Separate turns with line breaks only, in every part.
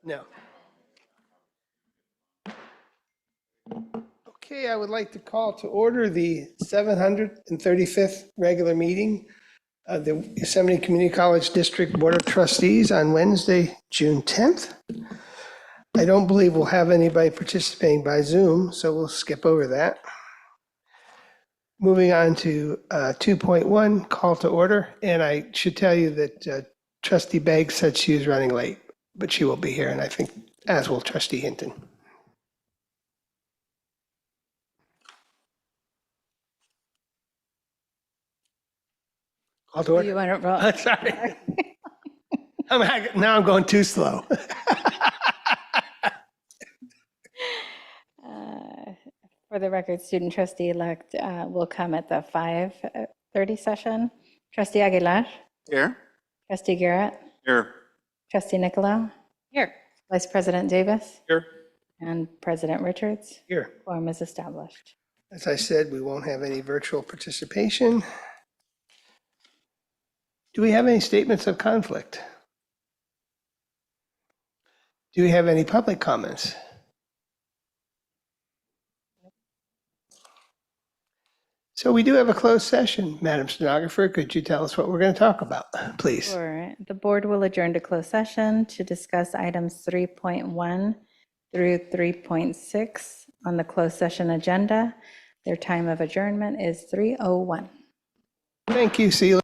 No. Okay, I would like to call to order the 735th regular meeting of the Yosemite Community College District Board of Trustees on Wednesday, June 10th. I don't believe we'll have anybody participating by Zoom, so we'll skip over that. Moving on to 2.1, call to order. And I should tell you that Trustee Begg said she was running late, but she will be here, and I think as will Trustee Hinton. Call to order.
You want to roll?
Sorry. Now I'm going too slow.
For the record, student trustee-elect will come at the 5:30 session. Trustee Aguilar,
Here.
trustee Garrett,
Here.
trustee Nicolau. Here. Vice President Davis
Here.
and President Richards.
Here,
Quorum is established.
as I said, we won't have any virtual participation. Do we have any statements of conflict? Do we have any public comments? So we do have a closed session. Madam Stenographer, could you tell us what we're going to talk about, please?
Sure. The board will adjourn to closed session to discuss items 3.1 through 3.6 on the closed session agenda. Their time of adjournment is 3:01.
Thank you, Celia.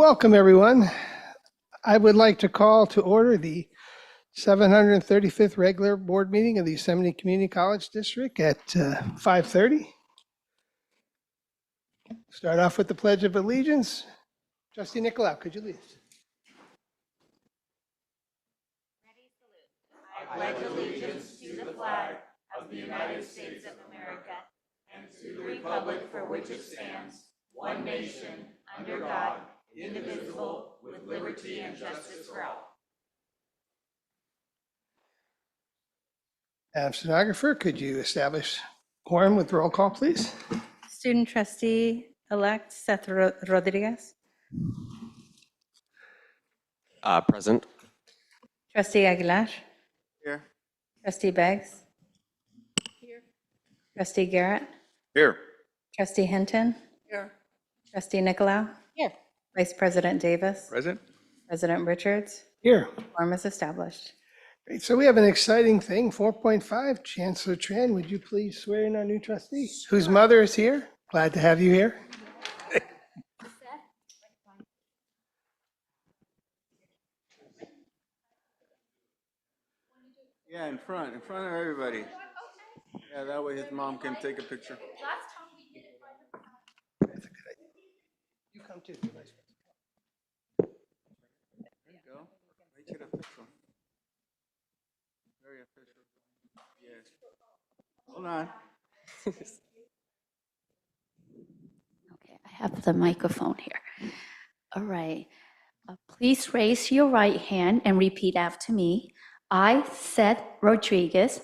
Welcome, everyone. I would like to call to order the 735th regular board meeting of the Yosemite Community College District at 5:30. Start off with the Pledge of Allegiance. Trustee Nicolau, could you lead us? Madam Stenographer, could you establish quorum with roll call, please?
Student trustee-elect Seth Rodriguez.
Present.
Trustee Aguilar.
Here.
Trustee Beggs. Here. Trustee Garrett.
Here.
Trustee Hinton.
Here.
Trustee Nicolau.
Here.
Vice President Davis.
Present.
President Richards.
Here.
Quorum is established.
Great. So we have an exciting thing, 4.5. Chancellor Tran, would you please swear in our new trustee, whose mother is here? Glad to have you here.
Yeah, in front of everybody. Yeah, that way his mom can take a picture.
That's a good idea. You come too, Vice President.
There you go. Make it official. Very official. Yes. Hold on.
Okay, I have the microphone here. All right. Please raise your right hand and repeat after me. I, Seth Rodriguez,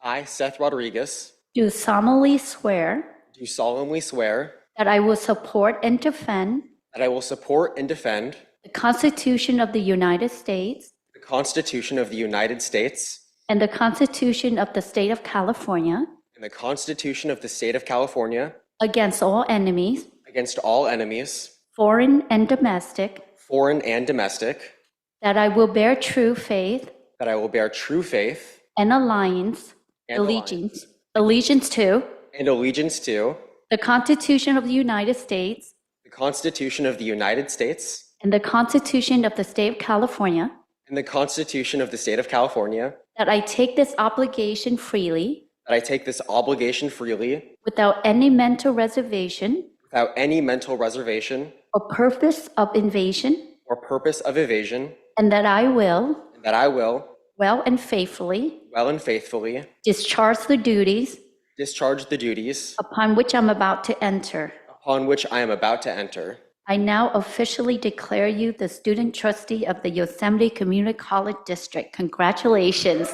I, Seth Rodriguez,
do solemnly swear
do solemnly swear
that I will support and defend
that I will support and defend
the Constitution of the United States
the Constitution of the United States
and the Constitution of the State of California
and the Constitution of the State of California
against all enemies,
against all enemies,
foreign and domestic,
foreign and domestic,
that I will bear true faith
that I will bear true faith
and allegiance
and
allegiance to
and allegiance to
the Constitution of the United States
the Constitution of the United States
and the Constitution of the State of California,
and the Constitution of the State of California,
that I take this obligation freely
that I take this obligation freely
without any mental reservation
without any mental reservation
or purpose of invasion,
or purpose of evasion,
and that I will,
and that I will,
well and faithfully,
well and faithfully,
discharge the duties
discharge the duties
upon which I'm about to enter.
upon which I am about to enter.
I now officially declare you the student trustee of the Yosemite Community College District. Congratulations.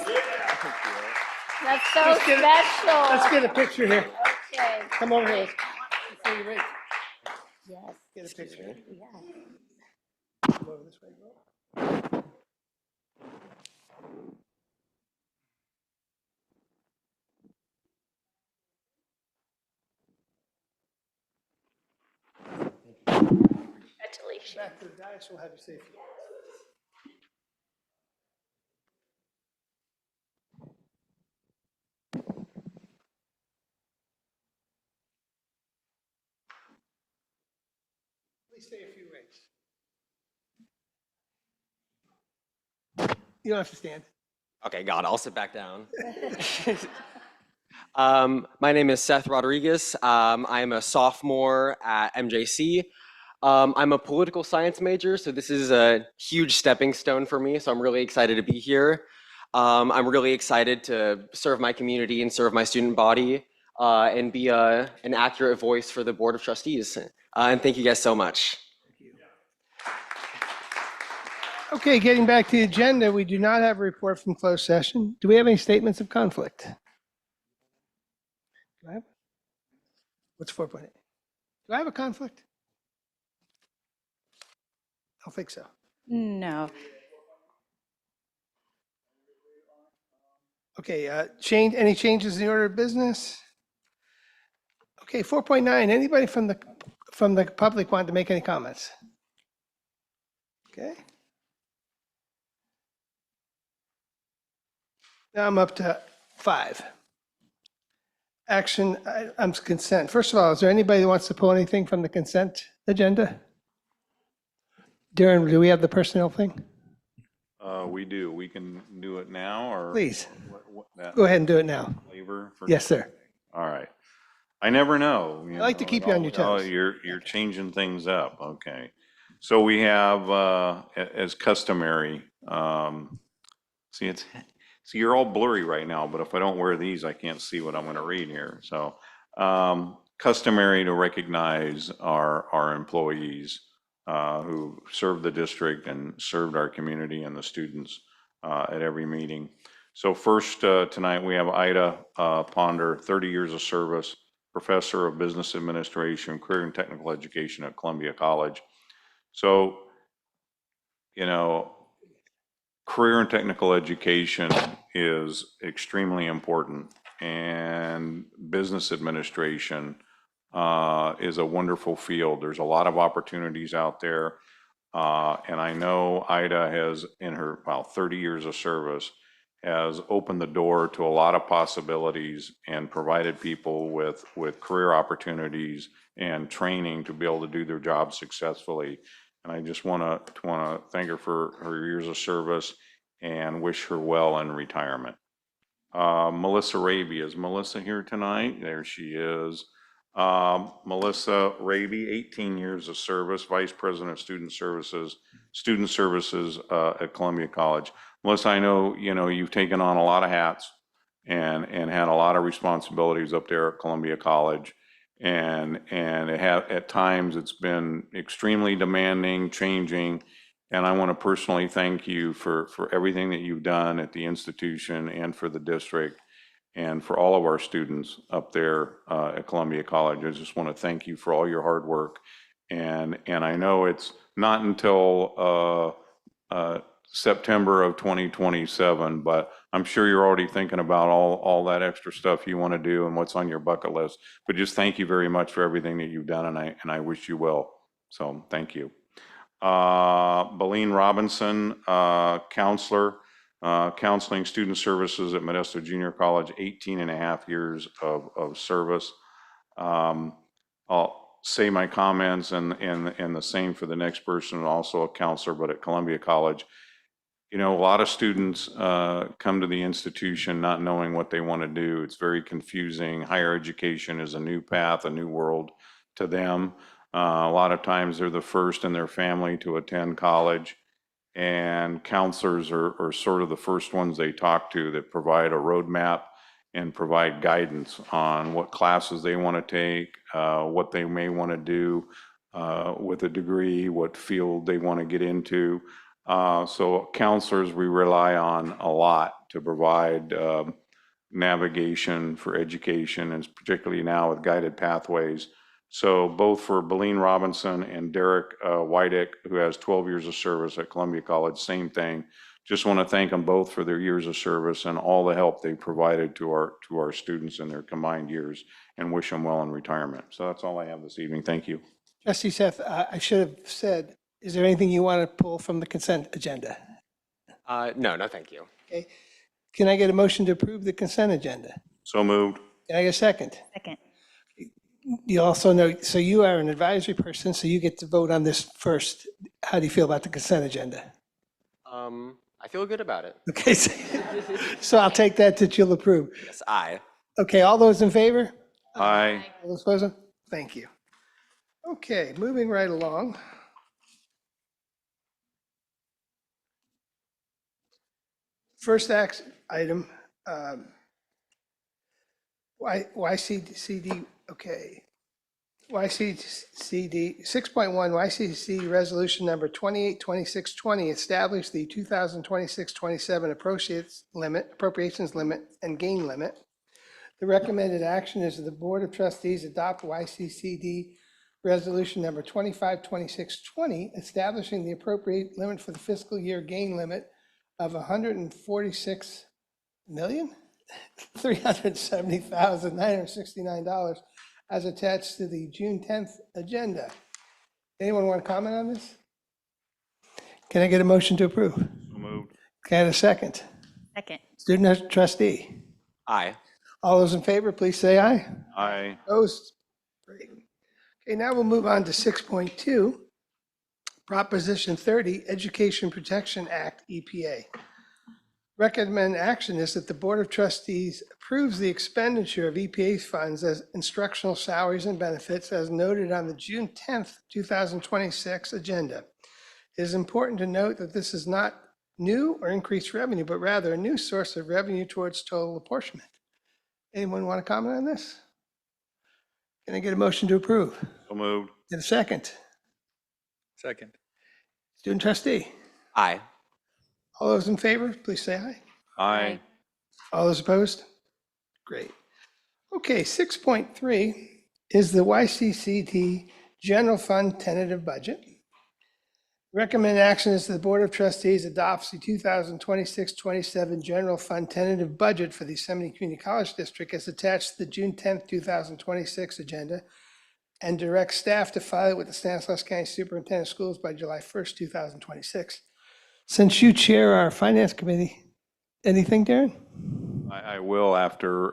That's so
Let's
special.
get a picture here.
Okay.
Come over here. Before you wait,
Yes.
get a picture.
Yes.
Come over this way, bro.
Congratulations.
Back to the dais, we'll have you safe. Please stay a few ways. You don't have to stand.
Okay, God, I'll sit back down. My name is Seth Rodriguez. I'm a sophomore at MJC. I'm a political science major, so this is a huge stepping stone for me, so I'm really excited to be here. I'm really excited to serve my community and serve my student body and be an accurate voice for the Board of Trustees. And thank you guys so much.
Okay, getting back to the agenda, we do not have a report from closed session. Do we have any statements of conflict? Do I have? What's 4.8? Do I have a conflict? I don't think so.
No.
Okay, any changes in the order of business? Okay, 4.9, anybody from the public want to make any comments? Okay. Now I'm up to 5. Action items consent. First of all, is there anybody that wants to pull anything from the consent agenda? Darren, do we have the personnel thing?
We do. We can do it now or?
Please,
That
go ahead and do it now.
flavor for?
Yes, sir.
All right. I never know.
I like to keep you on your toes.
You're changing things up. Okay. So we have, as customary, see, you're all blurry right now, but if I don't wear these, I can't see what I'm going to read here. So, customary to recognize our employees who served the district and served our community and the students at every meeting. So first, tonight, we have Ida Ponder, 30 years of service, professor of business administration, career and technical education at Columbia College. So, you know, career and technical education is extremely important, and business administration is a wonderful field. There's a lot of opportunities out there. And I know Ida has, in her, 30 years of service, has opened the door to a lot of possibilities and provided people with career opportunities and training to be able to do their job successfully. And I just want to thank her for her years of service and wish her well in retirement. Melissa Raby, is Melissa here tonight? There she is. Melissa Raby, 18 years of service, Vice President of Student Services at Columbia College. Melissa, I know, you've taken on a lot of hats and had a lot of responsibilities up there at Columbia College. And at times it's been extremely demanding, changing. And I want to personally thank you for everything that you've done at the institution and for the district and for all of our students up there at Columbia College. I just want to thank you for all your hard work. And I know it's not until September of 2027, but I'm sure you're already thinking about all that extra stuff you want to do and what's on your bucket list. But just thank you very much for everything that you've done, and I wish you well. So thank you. Beleen Robinson, counselor, counseling student services at Modesto Junior College, 18 and a half years of service. I'll say my comments and the same for the next person, also a counselor, but at Columbia College. A lot of students come to the institution not knowing what they want to do. It's very confusing. Higher education is a new path, a new world to them. A lot of times they're the first in their family to attend college, and counselors are sort of the first ones they talk to that provide a roadmap and provide guidance on what classes they want to take, what they may want to do with a degree, what field they want to get into. So counselors we rely on a lot to provide navigation for education, and particularly now with guided pathways. So both for Beleen Robinson and Derek Wydick, who has 12 years of service at Columbia College, same thing. Just want to thank them both for their years of service and all the help they provided to our students in their combined years, and wish them well in retirement. So that's all I have this evening. Thank you.
Trustee Seth, I should have said, is there anything you want to pull from the consent agenda?
No, thank you.
Okay. Can I get a motion to approve the consent agenda?
So moved.
Can I get a second?
Second.
You also know, so you are an advisory person, so you get to vote on this first. How do you feel about the consent agenda?
I feel good about it.
Okay, so I'll take that you'll approve.
Yes, aye.
Okay, all those in favor?
Aye.
All those opposed? Thank you. Okay, moving right along. First item, YCCD, okay. YCCD 6.1, YCCD resolution number 282620 established the 2026-27 appropriations limit and gain limit. The recommended action is that the Board of Trustees adopt YCCD resolution number 252620, establishing the appropriate limit for the fiscal year gain limit of $146,370,969 as attached to the June 10th agenda. Anyone want to comment on this? Can I get a motion to approve?
So moved.
Can I have a second?
Second.
Student trustee.
Aye.
All those in favor, please say aye.
Aye.
Opposed? Great. Okay, now we'll move on to 6.2, Proposition 30, Education Protection Act, EPA. Recommend action is that the Board of Trustees approves the expenditure of EPA's funds as instructional salaries and benefits as noted on the June 10th, 2026 agenda. It is important to note that this is not new or increased revenue, but rather a new source of revenue towards total apportionment. Anyone want to comment on this? Can I get a motion to approve?
So moved.
Get a second?
Second.
Student trustee,
Aye.
all those in favor, please say aye.
Aye.
All those opposed? Great. Okay, 6.3 is the YCCT General Fund Tentative Budget. Recommend action is the Board of Trustees adopts the 2026-27 General Fund Tentative Budget for the Yosemite Community College District as attached to the June 10th, 2026 agenda and directs staff to file it with the Stanislaus County Superintendent of Schools by July 1st, 2026. Since you chair our Finance Committee, anything, Darren?
I will after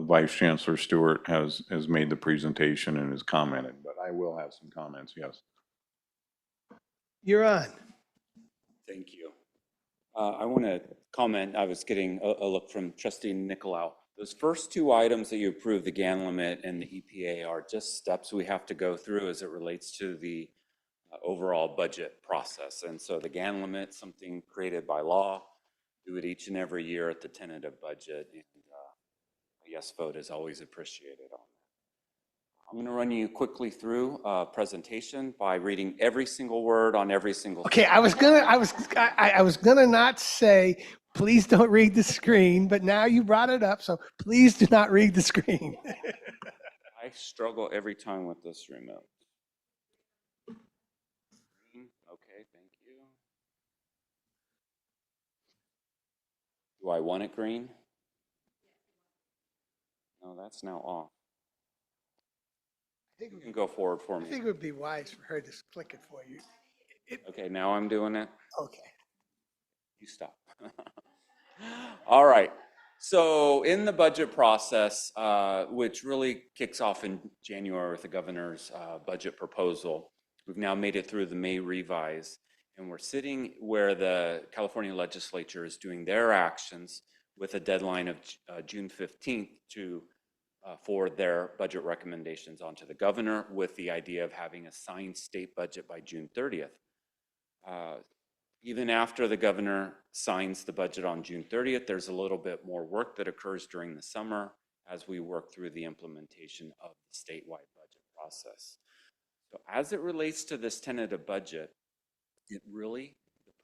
Vice Chancellor Stewart has made the presentation and has commented, but I will have some comments, yes.
You're on.
Thank you. I want to comment, I was getting a look from Trustee Nicolau. Those first two items that you approved, the GAN limit and the EPA, are just steps we have to go through as it relates to the overall budget process. And so the GAN limit, something created by law, do it each and every year at the tentative budget. And a yes vote is always appreciated on that. I'm going to run you quickly through a presentation by reading every single word on every single.
Okay, I was gonna not say, please don't read the screen, but now you brought it up, so please do not read the screen.
I struggle every time with this remote. Okay, thank you. Do I want it green? No, that's now off. You can go forward for
I
me.
think it would be wise for her to click it for you.
Okay, now I'm doing it.
Okay.
You stop. All right. So in the budget process, which really kicks off in January with the governor's budget proposal, we've now made it through the May revise, and we're sitting where the California legislature is doing their actions with a deadline of June 15th for their budget recommendations onto the governor, with the idea of having a signed state budget by June 30th. Even after the governor signs the budget on June 30th, there's a little bit more work that occurs during the summer as we work through the implementation of the statewide budget process. So as it relates to this tentative budget, the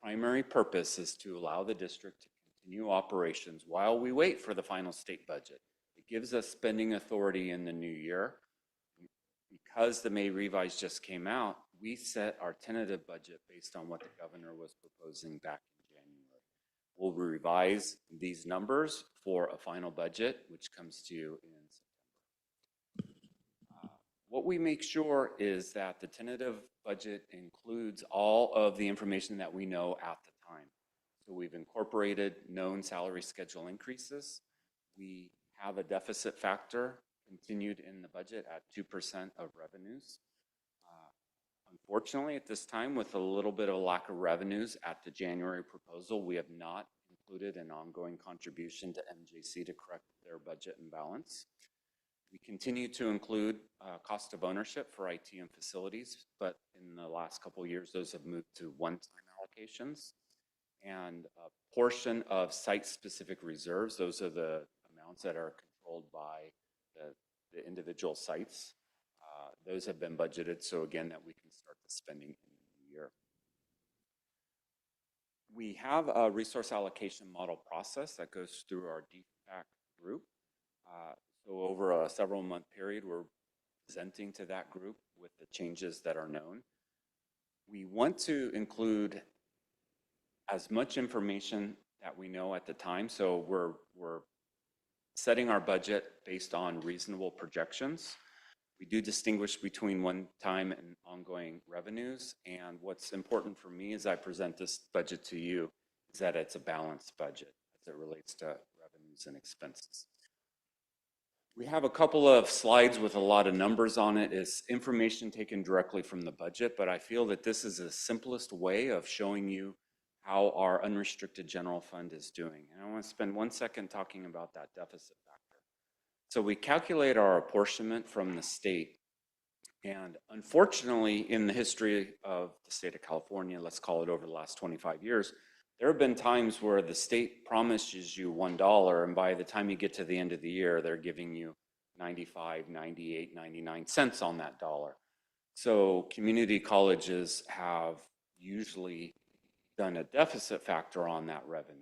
primary purpose is to allow the district to continue operations while we wait for the final state budget. It gives us spending authority in the new year. Because the May revise just came out, we set our tentative budget based on what the governor was proposing back in January. We'll revise these numbers for a final budget, which comes to you in September. What we make sure is that the tentative budget includes all of the information that we know at the time. So we've incorporated known salary schedule increases. We have a deficit factor continued in the budget at 2% of revenues. Unfortunately, at this time, with a little bit of a lack of revenues at the January proposal, we have not included an ongoing contribution to MJC to correct their budget imbalance. We continue to include cost of ownership for IT and facilities, but in the last couple of years, those have moved to one-time allocations. And a portion of site-specific reserves, those are the amounts that are controlled by the individual sites. Those have been budgeted, so again, that we can start the spending in the new year. We have a resource allocation model process that goes through our DFAC group. So over a several month period, we're presenting to that group with the changes that are known. We want to include as much information that we know at the time. So we're setting our budget based on reasonable projections. We do distinguish between one-time and ongoing revenues. And what's important for me as I present this budget to you is that it's a balanced budget as it relates to revenues and expenses. We have a couple of slides with a lot of numbers on it. It's information taken directly from the budget, but I feel that this is the simplest way of showing you how our unrestricted general fund is doing. And I want to spend 1 second talking about that deficit factor. So we calculate our apportionment from the state. And unfortunately, in the history of the state of California, let's call it over the last 25 years, there have been times where the state promises you $1, and by the time you get to the end of the year, they're giving you 95, 98, 99 cents on that dollar. So community colleges have usually done a deficit factor on that revenue.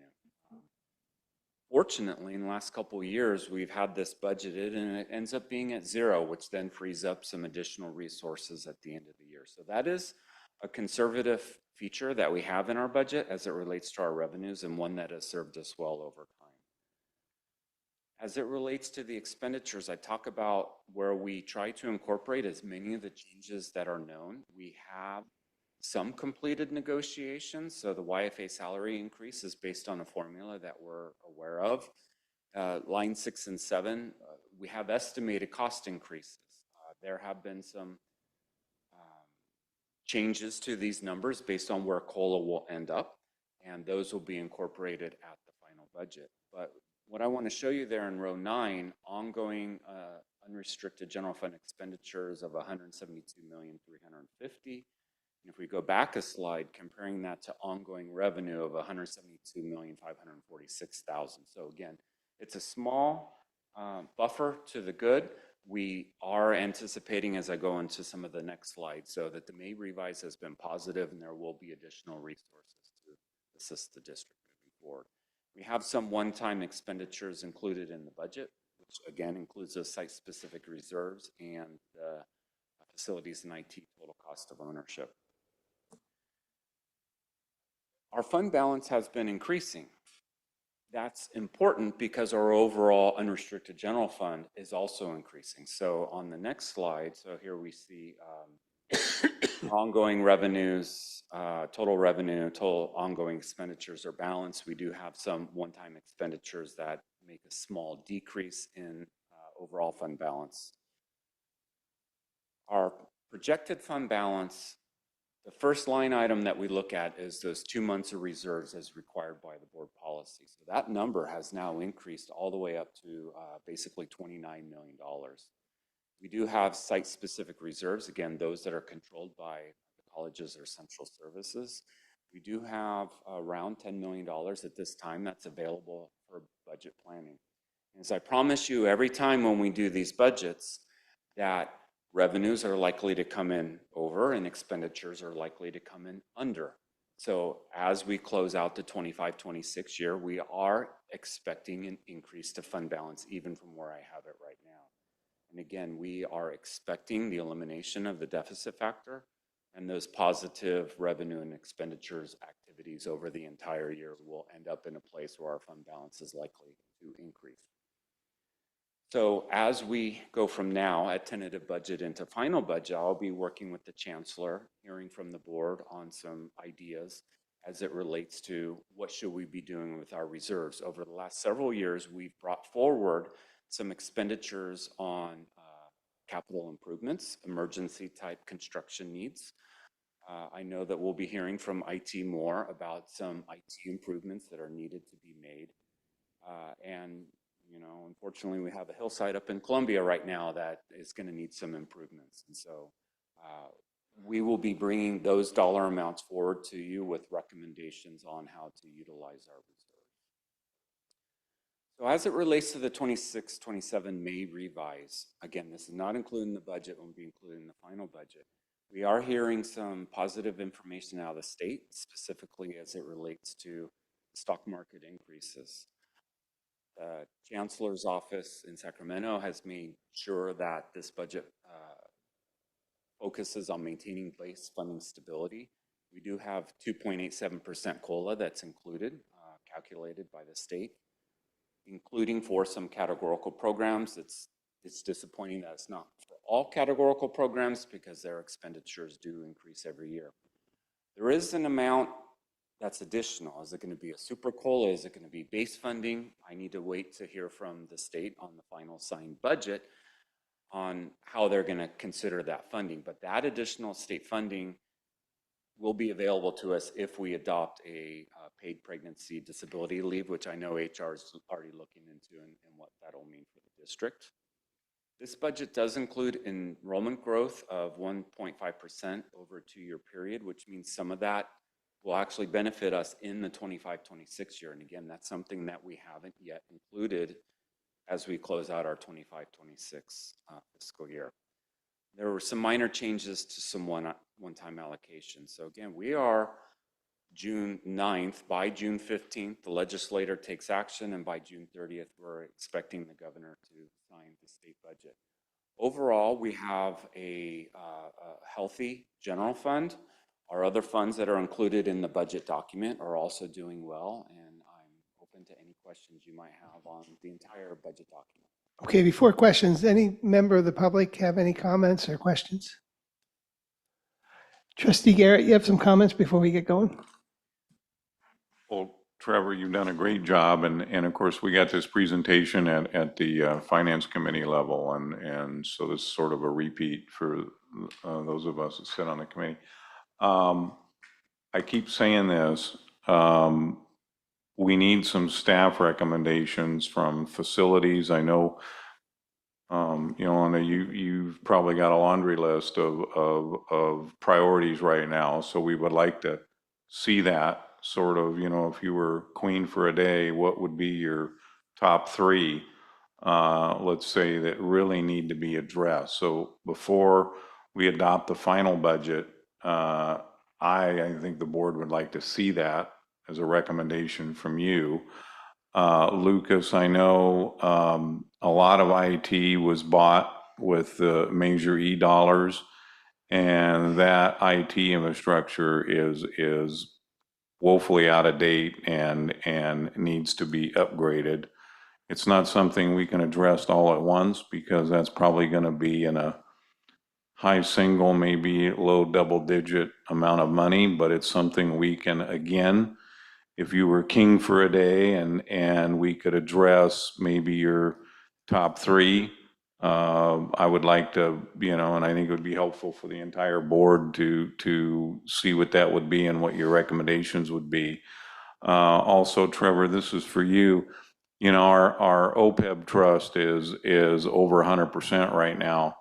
Fortunately, in the last couple of years, we've had this budgeted and it ends up being at 0, which then frees up some additional resources at the end of the year. So that is a conservative feature that we have in our budget as it relates to our revenues, and one that has served us well over time. As it relates to the expenditures, I talk about where we try to incorporate as many of the changes that are known. We have some completed negotiations. So the YFA salary increase is based on a formula that we're aware of. Line 6 and 7, we have estimated cost increases. There have been some changes to these numbers based on where COLA will end up, and those will be incorporated at the final budget. But what I want to show you there in row 9, ongoing unrestricted general fund expenditures of $172,350,000. And if we go back a slide, comparing that to ongoing revenue of $172,546,000. So again, it's a small buffer to the good. We are anticipating, as I go into some of the next slides, so that the May revise has been positive and there will be additional resources to assist the district moving forward. We have some one-time expenditures included in the budget, which again includes those site-specific reserves and facilities and IT total cost of ownership. Our fund balance has been increasing. That's important because our overall unrestricted general fund is also increasing. So on the next slide, so here we see ongoing revenues, total revenue, total ongoing expenditures are balanced. We do have some one-time expenditures that make a small decrease in overall fund balance. Our projected fund balance, the first line item that we look at is those 2 months of reserves as required by the board policy. So that number has now increased all the way up to basically $29 million. We do have site-specific reserves, again, those that are controlled by the colleges or central services. We do have around $10 million at this time that's available for budget planning. And as I promise you, every time when we do these budgets, that revenues are likely to come in over and expenditures are likely to come in under. So as we close out the 25-26 year, we are expecting an increase to fund balance even from where I have it right now. And again, we are expecting the elimination of the deficit factor and those positive revenue and expenditures activities over the entire year will end up in a place where our fund balance is likely to increase. So as we go from now at tentative budget into final budget, I'll be working with the chancellor, hearing from the board on some ideas as it relates to what should we be doing with our reserves. Over the last several years, we've brought forward some expenditures on capital improvements, emergency type construction needs. I know that we'll be hearing from IT more about some IT improvements that are needed to be made. And you know, unfortunately, we have a hillside up in Columbia right now that is going to need some improvements. And so we will be bringing those dollar amounts forward to you with recommendations on how to utilize our reserves. So as it relates to the 26-27 May revise, again, this is not included in the budget, it will be included in the final budget. We are hearing some positive information out of the state, specifically as it relates to stock market increases. The Chancellor's office in Sacramento has made sure that this budget focuses on maintaining base funding stability. We do have 2.87% COLA that's included, calculated by the state, including for some categorical programs. It's disappointing that it's not for all categorical programs because their expenditures do increase every year. There is an amount that's additional. Is it going to be a super COLA? Is it going to be base funding? I need to wait to hear from the state on the final signed budget on how they're going to consider that funding. But that additional state funding will be available to us if we adopt a paid pregnancy disability leave, which I know HR is already looking into and what that'll mean for the district. This budget does include enrollment growth of 1.5% over a 2-year period, which means some of that will actually benefit us in the 25-26 year. And again, that's something that we haven't yet included as we close out our 25-26 fiscal year. There were some minor changes to some one-time allocations. So again, we are June 9th. By June 15th, the legislator takes action, and by June 30th, we're expecting the governor to sign the state budget. Overall, we have a healthy general fund. Our other funds that are included in the budget document are also doing well, and I'm open to any questions you might have on the entire budget document.
Okay, before questions, any member of the public have any comments or questions? Trustee Garrett, you have some comments before we get going?
Well, Trevor, you've done a great job, and of course, we got this presentation at the Finance Committee level, and so this is sort of a repeat for those of us that sit on the committee. I keep saying this, we need some staff recommendations from facilities. I know, Anna, you've probably got a laundry list of priorities right now, so we would like to see that sort of, if you were queen for a day, what would be your top 3, let's say, that really need to be addressed. So before we adopt the final budget, I think the board would like to see that as a recommendation from you. Lucas, I know a lot of IT was bought with the Measure E dollars, and that IT infrastructure is woefully out of date and needs to be upgraded. It's not something we can address all at once, because that's probably going to be in a high single, maybe low double-digit amount of money, but it's something we can, again, if you were king for a day and we could address maybe your top 3, I would like to, and I think it would be helpful for the entire board to see what that would be and what your recommendations would be. Also, Trevor, this is for you. Our OPEB trust is over 100% right now.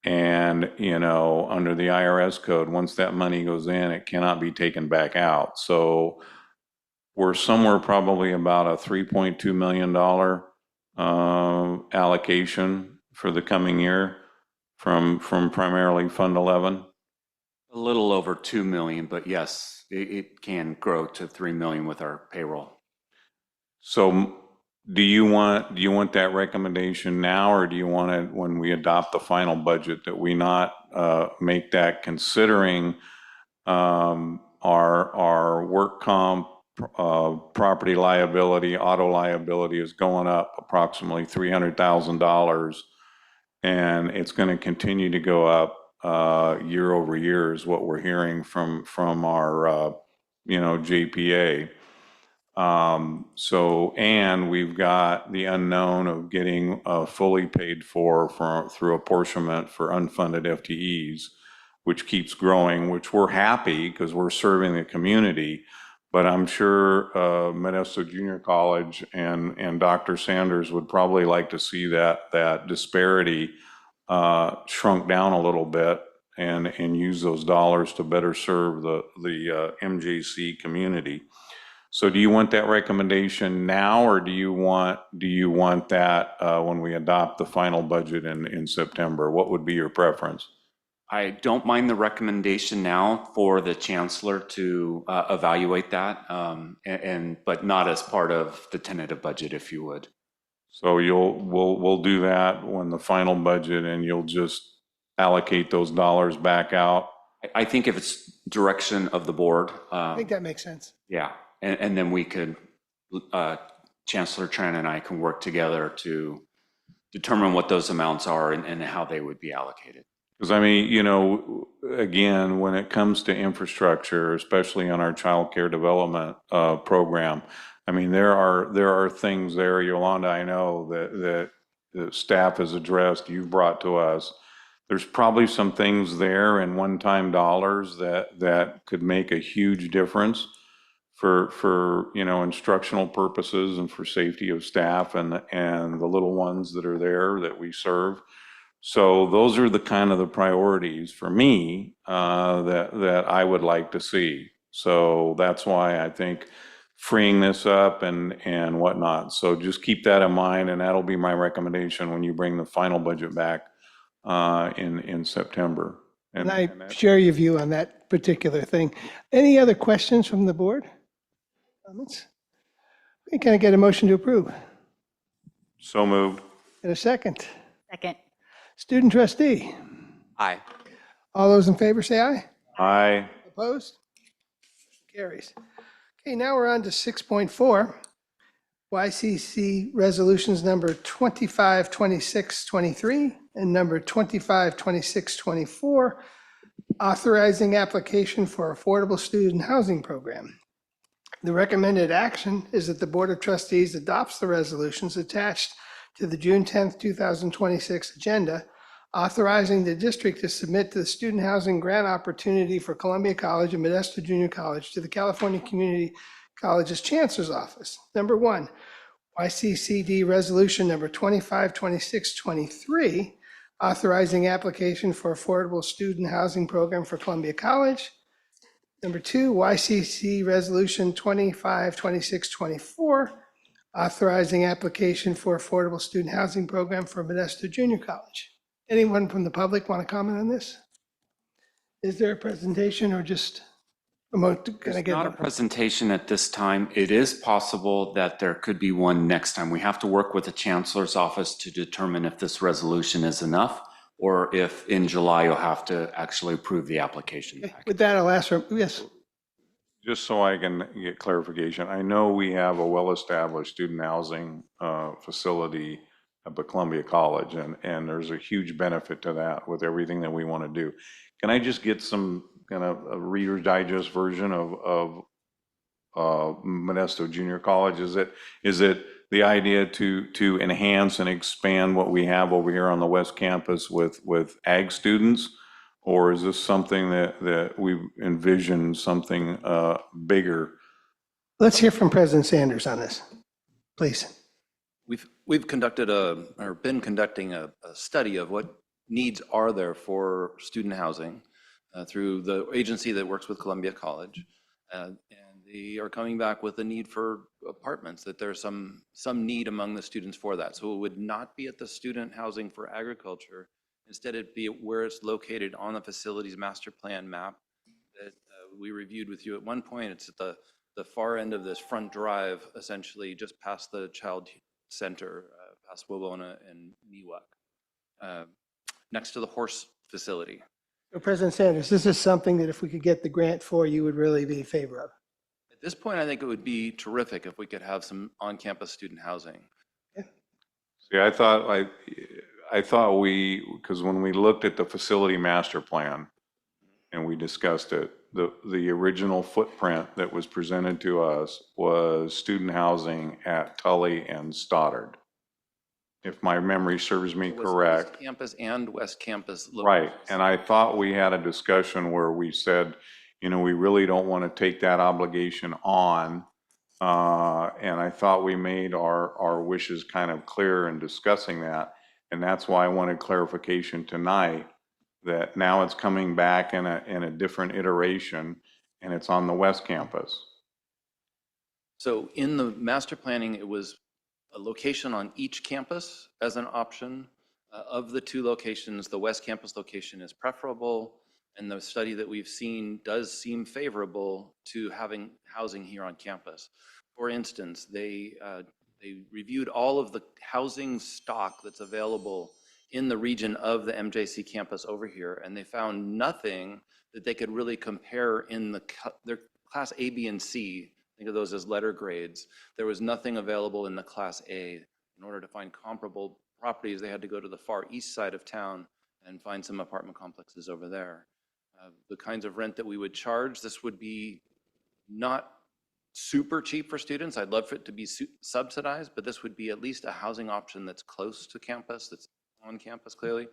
And, under the IRS code, once that money goes in, it cannot be taken back out. So we're somewhere probably about a $3.2 million allocation for the coming year from primarily Fund 11.
A little over 2 million, but yes, it can grow to 3 million with our payroll.
So do you want that recommendation now, or do you want it when we adopt the final budget, that we not make that, considering our work comp, property liability, auto liability is going up approximately $300,000, and it's going to continue to go up year over year, is what we're hearing from our JPA. And we've got the unknown of getting fully paid for through apportionment for unfunded FTEs, which keeps growing, which we're happy because we're serving the community. But I'm sure Modesto Junior College and Dr. Sanders would probably like to see that disparity shrunk down a little bit and use those dollars to better serve the MJC community. So do you want that recommendation now, or do you want that when we adopt the final budget in September? What would be your preference?
I don't mind the recommendation now for the chancellor to evaluate that, but not as part of the tentative budget, if you would.
So we'll do that when the final budget, and you'll just allocate those dollars back out.
I think if it's direction of the board.
I think that makes sense.
Yeah, and then we could, Chancellor Tran and I can work together to determine what those amounts are and how they would be allocated.
Because I mean, you know, again, when it comes to infrastructure, especially on our child care development program, I mean, there are things there, Yolanda, I know that the staff has addressed, you've brought to us. There's probably some things there in one-time dollars that could make a huge difference for you know, instructional purposes and for safety of staff and the little ones that are there that we serve. So those are the kind of the priorities for me that I would like to see. So that's why I think freeing this up and whatnot. So just keep that in mind, and that'll be my recommendation when you bring the final budget back in September.
And I
that-
share your view on that particular thing. Any other questions from the board? Comments? Can I get a motion to approve?
So moved.
And a second?
Second.
Student trustee?
Aye.
All those in favor say aye.
Aye.
Opposed? Carries. Okay, now we're on to 6.4. YCC resolutions number 252623 and number 252624, authorizing application for affordable student housing program. The recommended action is that the Board of Trustees adopts the resolutions attached to the June 10th, 2026 agenda, authorizing the district to submit the student housing grant opportunity for Columbia College and Modesto Junior College to the California Community College's Chancellor's Office. Number one, YCCD Resolution Number 252623, authorizing application for affordable student housing program for Columbia College. Number two, YCC Resolution 252624, authorizing application for affordable student housing program for Modesto Junior College. Anyone from the public want to comment on this? Is there a presentation or just can I
There's
get?
not a presentation at this time. It is possible that there could be one next time. We have to work with the Chancellor's office to determine if this resolution is enough, or if in July you'll have to actually approve the application
Okay,
package.
with that, I'll ask for, yes.
Just so I can get clarification, I know we have a well-established student housing facility up at Columbia College, and there's a huge benefit to that with everything that we want to do. Can I just get some kind of a Reader's Digest version of Modesto Junior College? Is it the idea to enhance and expand what we have over here on the West Campus with ag students? Or is this something that we envision something bigger?
Let's hear from President Sanders on this, please.
We've conducted or been conducting a study of what needs are there for student housing through the agency that works with Columbia College. And they are coming back with a need for apartments, that there's some need among the students for that. So it would not be at the student housing for agriculture. Instead, it'd be where it's located on the facilities master plan map that we reviewed with you at one point. It's at the far end of this front drive, essentially just past the child center, past Wawona and Miwok, next to the horse facility.
So President Sanders, this is something that if we could get the grant for, you would really be in favor of.
At this point, I think it would be terrific if we could have some on-campus student housing.
See, I thought because when we looked at the facility master plan and we discussed it, the original footprint that was presented to us was student housing at Tully and Stoddard, if my memory serves me
It was
correct.
East Campus and West Campus.
Right,
locations.
and I thought we had a discussion where we said, you know, we really don't want to take that obligation on. And I thought we made our wishes kind of clear in discussing that. And that's why I wanted clarification tonight, that now it's coming back in a different iteration, and it's on the West Campus.
So in the master planning, it was a location on each campus as an option. Of the two locations, the West Campus location is preferable, and the study that we've seen does seem favorable to having housing here on campus. For instance, they reviewed all of the housing stock that's available in the region of the MJC campus over here, and they found nothing that they could really compare in their class A, B, and C. Think of those as letter grades. There was nothing available in the class A. In order to find comparable properties, they had to go to the far east side of town and find some apartment complexes over there. The kinds of rent that we would charge, this would be not super cheap for students. I'd love for it to be subsidized, but this would be at least a housing option that's close to campus, that's on campus clearly.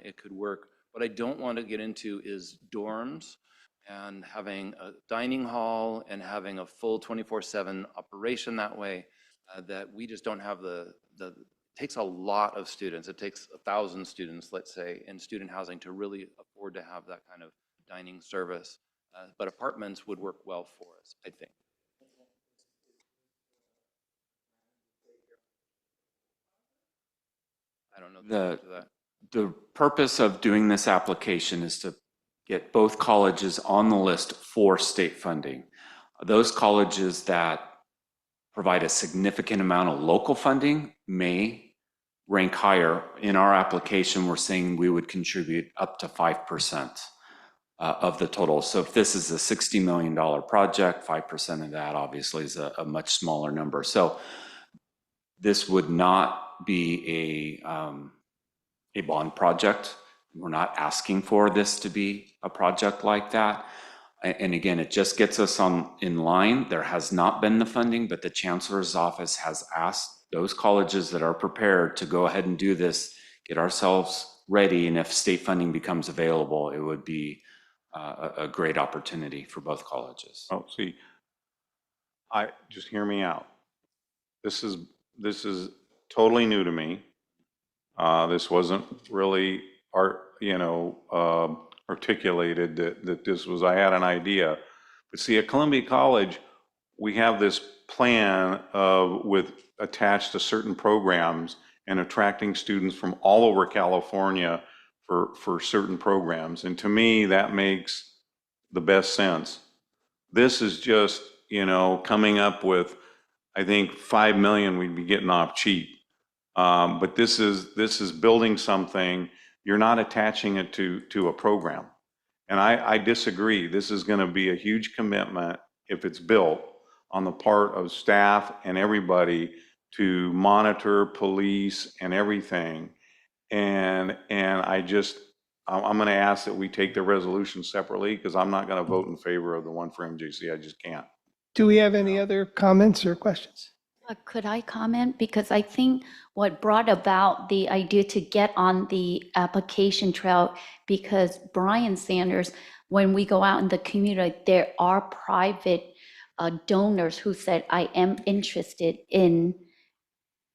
It could work. What I don't want to get into is dorms and having a dining hall and having a full 24/7 operation that way, that we just don't have it takes a lot of students. It takes 1,000 students, let's say, in student housing to really afford to have that kind of dining service. But apartments would work well for us, I think. I don't know the answer to that.
The purpose of doing this application is to get both colleges on the list for state funding. Those colleges that provide a significant amount of local funding may rank higher. In our application, we're saying we would contribute up to 5% of the total. So if this is a $60 million project, 5% of that obviously is a much smaller number. So this would not be a bond project. We're not asking for this to be a project like that. And again, it just gets us in line. There has not been the funding, but the chancellor's office has asked those colleges that are prepared to go ahead and do this, get ourselves ready. And if state funding becomes available, it would be a great opportunity for both colleges.
Oh, see, just hear me out. This is totally new to me. This wasn't really articulated that this was, I had an idea. But see, at Columbia College, we have this plan with attached to certain programs and attracting students from all over California for certain programs. And to me, that makes the best sense. This is just, coming up with, I think, 5 million we'd be getting off cheap. But this is building something. You're not attaching it to a program. And I disagree. This is going to be a huge commitment if it's built on the part of staff and everybody to monitor, police, and everything. And I'm going to ask that we take the resolution separately because I'm not going to vote in favor of the one for MJC. I just can't.
Do we have any other comments or questions?
Could I comment? Because I think what brought about the idea to get on the application trail, because Brian Sanders, when we go out in the community, there are private donors who said, I am interested in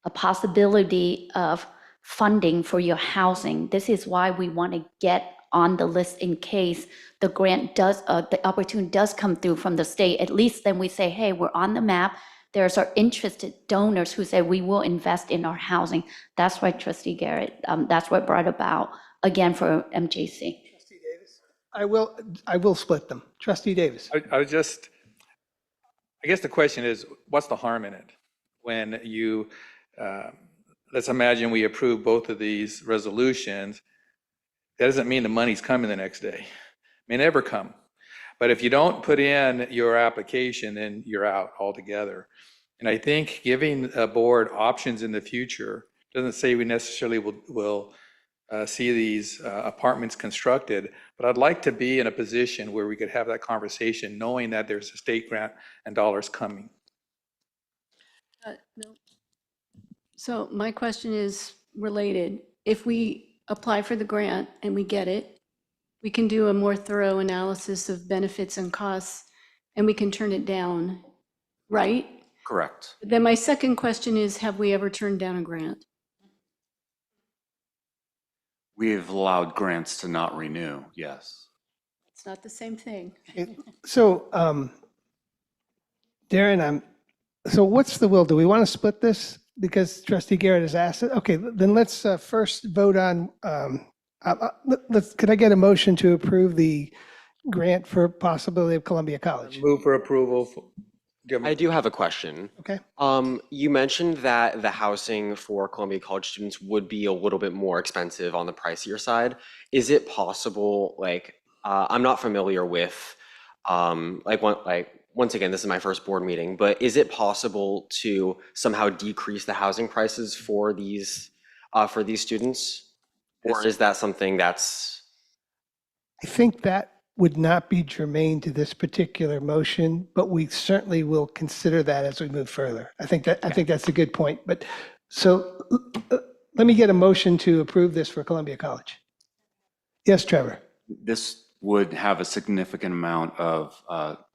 a possibility of funding for your housing. This is why we want to get on the list in case the grant does, the opportunity does come through from the state. At least then we say, hey, we're on the map. There's our interested donors who say we will invest in our housing. That's why Trustee Garrett, that's what brought about, again, for MJC.
Trustee Davis? I will split them. Trustee Davis.
I guess the question is, what's the harm in it? When you, let's imagine we approve both of these resolutions, that doesn't mean the money's coming the next day. It may never come. But if you don't put in your application, then you're out altogether. And I think giving a board options in the future doesn't say we necessarily will see these apartments constructed, but I'd like to be in a position where we could have that conversation knowing that there's a state grant and dollars coming.
No. So my question is related. If we apply for the grant and we get it, we can do a more thorough analysis of benefits and costs, and we can turn it down, right?
Correct.
Then my second question is, have we ever turned down a grant?
We have allowed grants to not renew, yes.
It's not the same thing.
So, Darren, so what's the will? Do we want to split this? Because Trustee Garrett has asked it. Okay, then let's first vote on, could I get a motion to approve the grant for possibility of Columbia College?
Move for approval.
I do have a question.
Okay.
You mentioned that the housing for Columbia College students would be a little bit more expensive on the pricier side. Is it possible, I'm not familiar with, once again, this is my first board meeting, but is it possible to somehow decrease the housing prices for these students? Or is that something that's,
I think that would not be germane to this particular motion, but we certainly will consider that as we move further. I think that's a good point. But so let me get a motion to approve this for Columbia College. Yes, Trevor.
This would have a significant amount of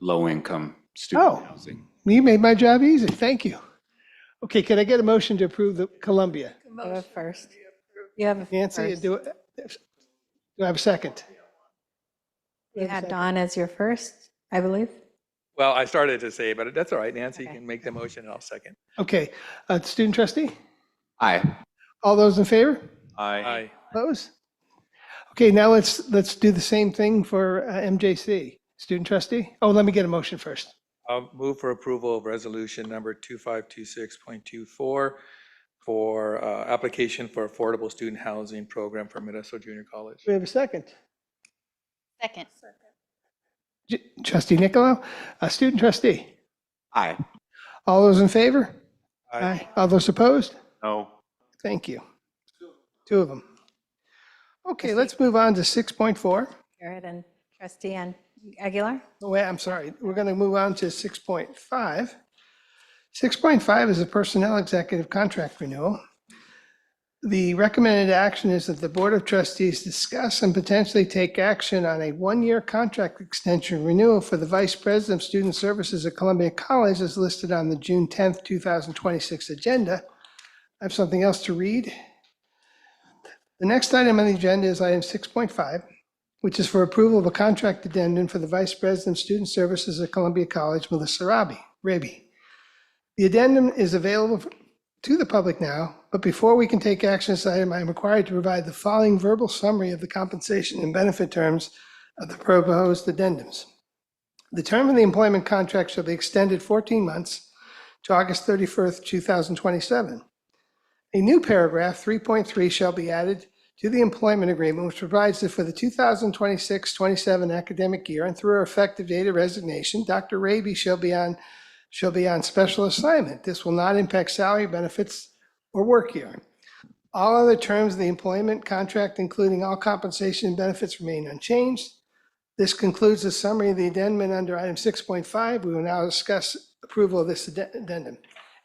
low-income student
Oh.
housing.
You made my job easy. Thank you. Okay, can I get a motion to approve the Columbia?
You have a first. You have a
Nancy,
first.
do I have a second?
You had Dawn as your first, I believe.
Well, I started to say, but that's all right. Nancy
Okay.
can make the motion and I'll second.
Okay, student trustee?
aye.
All those in favor?
Aye.
Opposed? Okay, now let's do the same thing for MJC. Student trustee? Oh, let me get a motion first.
I'll move for approval of resolution number 2526.24 for application for affordable student housing program for Modesto Junior College.
Do we have a second?
Second.
Trustee Nicolau? Student trustee?
Aye.
All those in favor?
Aye.
All those opposed?
No,
Thank you. Two of them. Okay, let's move on to 6.4.
Garrett and trustee Aguilar.
Oh, wait, I'm sorry. We're going to move on to 6.5. 6.5 is a personnel executive contract renewal. The recommended action is that the Board of Trustees discuss and potentially take action on a one-year contract extension renewal for the Vice President of Student Services at Columbia College as listed on the June 10th, 2026 agenda. I have something else to read. The next item on the agenda is item 6.5, which is for approval of a contract addendum for the Vice President of Student Services at Columbia College, Melissa Raby. The addendum is available to the public now, but before we can take action on this item, I am required to provide the following verbal summary of the compensation and benefit terms of the proposed addendums. The term of the employment contract shall be extended 14 months to August 31st, 2027. A new paragraph, 3.3, shall be added to the employment agreement, which provides that for the 2026-27 academic year and through her effective date of resignation, Dr. Raby shall be on special assignment. This will not impact salary, benefits, or work year. All other terms of the employment contract, including all compensation and benefits, remain unchanged. This concludes the summary of the addendum under item 6.5. We will now discuss approval of this addendum.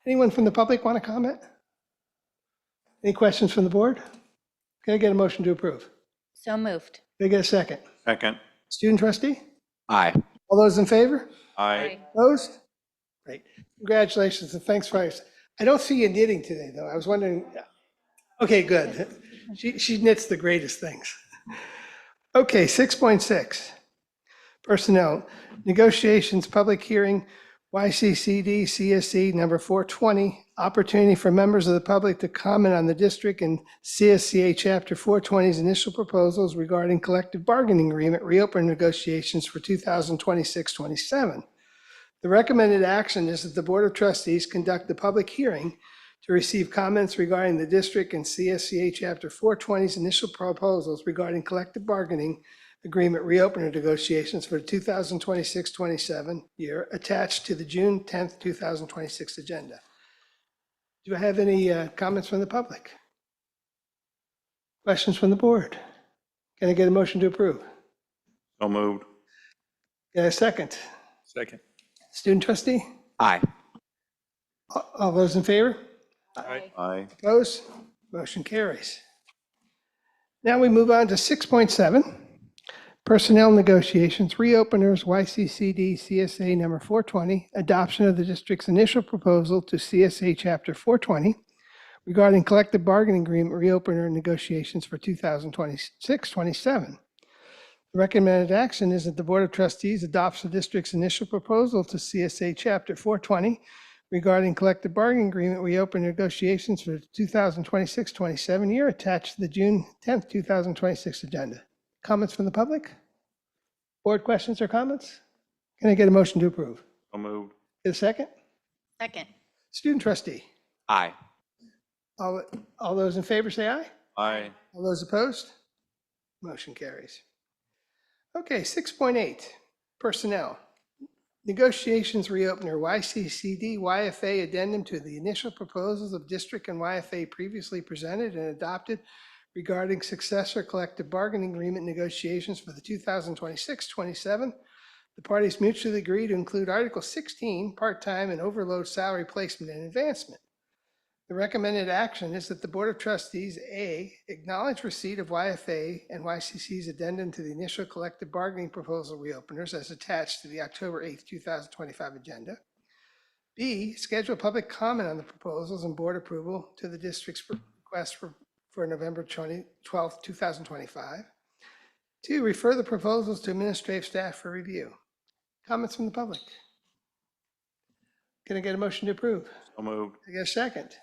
Anyone from the public want to comment? Any questions from the board? Can I get a motion to approve?
So moved.
Can I get a second?
second,
Student trustee?
Aye.
All those in favor?
aye.
Opposed? Great. Congratulations and thanks for, I don't see you knitting today, though. I was wondering, okay, good. She knits the greatest things. Okay, 6.6, personnel, negotiations, public hearing, YCCD CSE number 420, opportunity for members of the public to comment on the district and CSCA Chapter 420's initial proposals regarding collective bargaining agreement reopen negotiations for 2026-27. The recommended action is that the Board of Trustees conduct the public hearing to receive comments regarding the district and CSCA Chapter 420's initial proposals regarding collective bargaining agreement reopener negotiations for the 2026-27 year attached to the June 10th, 2026 agenda. Do I have any comments from the public? Questions from the board? Can I get a motion to approve?
So moved.
Get a second?
Second.
Student trustee?
Aye.
All those in favor?
Aye.
Opposed? Motion carries. Now we move on to 6.7, personnel negotiations, reopeners, YCCD CSA number 420, adoption of the district's initial proposal to CSA Chapter 420 regarding collective bargaining agreement reopener negotiations for 2026-27. The recommended action is that the Board of Trustees adopts the district's initial proposal to CSA Chapter 420 regarding collective bargaining agreement reopen negotiations for the 2026-27 year attached to the June 10th, 2026 agenda. Comments from the public? Board questions or comments? Can I get a motion to approve?
So moved.
Get a second?
Second.
Student trustee?
Aye.
All those in favor say aye.
Aye.
All those opposed? Motion carries. Okay, 6.8, personnel. Negotiations reopener, YCCD, YFA addendum to the initial proposals of district and YFA previously presented and adopted regarding successor collective bargaining agreement negotiations for the 2026-27. The parties mutually agree to include Article 16, part-time and overload salary placement and advancement. The recommended action is that the Board of Trustees, A, acknowledge receipt of YFA and YCC's addendum to the initial collective bargaining proposal reopeners as attached to the October 8th, 2025 agenda. B, schedule public comment on the proposals and board approval to the district's request for November 12th, 2025. 2, refer the proposals to administrative staff for review. Comments from the public? Can I get a motion to approve?
So moved.
I get a second.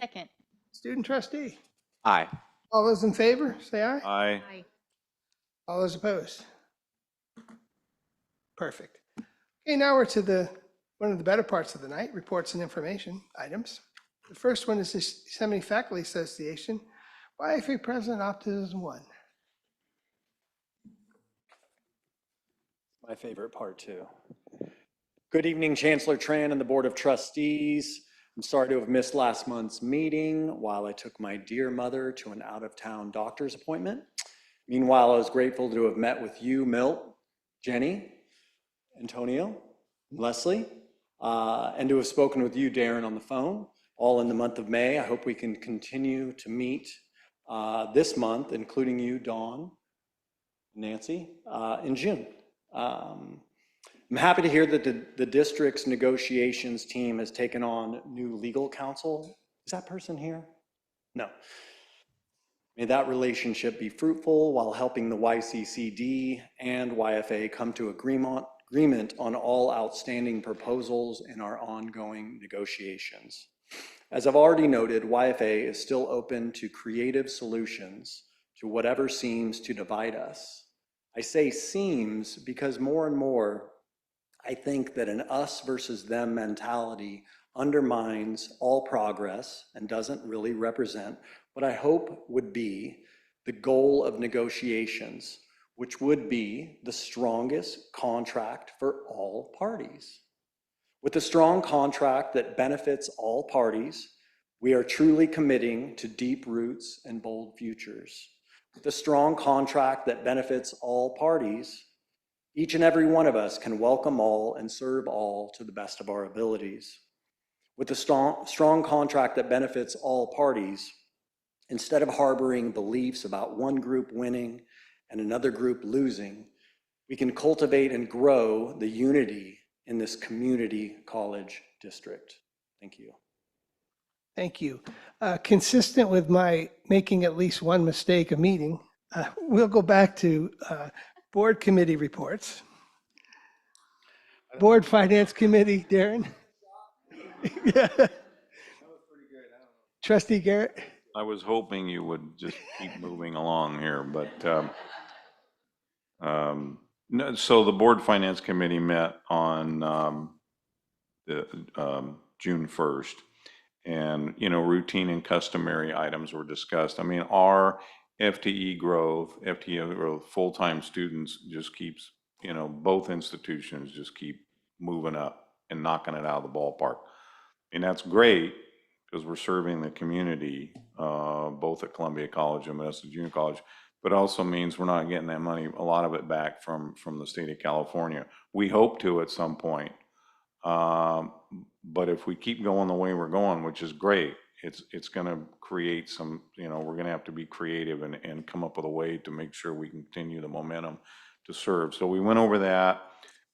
Second.
Student trustee.
Aye.
All those in favor, say aye.
Aye.
All those opposed? Perfect. Okay, now we're to one of the better parts of the night, reports and information items. The first one is the Yosemite Faculty Association, YFA President Optimism 1.
My favorite part too. Good evening, Chancellor Tran and the Board of Trustees. I'm sorry to have missed last month's meeting while I took my dear mother to an out-of-town doctor's appointment. Meanwhile, I was grateful to have met with you, Milt, Jenny, Antonio, Leslie, and to have spoken with you, Darren, on the phone, all in the month of May. I hope we can continue to meet this month, including you, Dawn, Nancy, in June. I'm happy to hear that the district's negotiations team has taken on new legal counsel. Is that person here? No. May that relationship be fruitful while helping the YCCD and YFA come to agreement on all outstanding proposals in our ongoing negotiations. As I've already noted, YFA is still open to creative solutions to whatever seems to divide us. I say seems because more and more, I think that an us versus them mentality undermines all progress and doesn't really represent what I hope would be the goal of negotiations, which would be the strongest contract for all parties. With a strong contract that benefits all parties, we are truly committing to deep roots and bold futures. With a strong contract that benefits all parties, each and every one of us can welcome all and serve all to the best of our abilities. With a strong contract that benefits all parties, instead of harboring beliefs about one group winning and another group losing, we can cultivate and grow the unity in this community college district. Thank you.
Thank you. Consistent with my making at least one mistake a meeting, we'll go back to board committee reports. Board Finance Committee, Darren? Yeah. Trustee Garrett?
I was hoping you would just keep moving along here, but no, so the Board Finance Committee met on June 1st, and routine and customary items were discussed. I mean, our FTE growth, full-time students just keeps, both institutions just keep moving up and knocking it out of the ballpark. And that's great because we're serving the community, both at Columbia College and Modesto Junior College, but also means we're not getting that money, a lot of it back from the state of California. We hope to at some point. But if we keep going the way we're going, which is great, it's going to create some, we're going to have to be creative and come up with a way to make sure we continue the momentum to serve. So we went over that,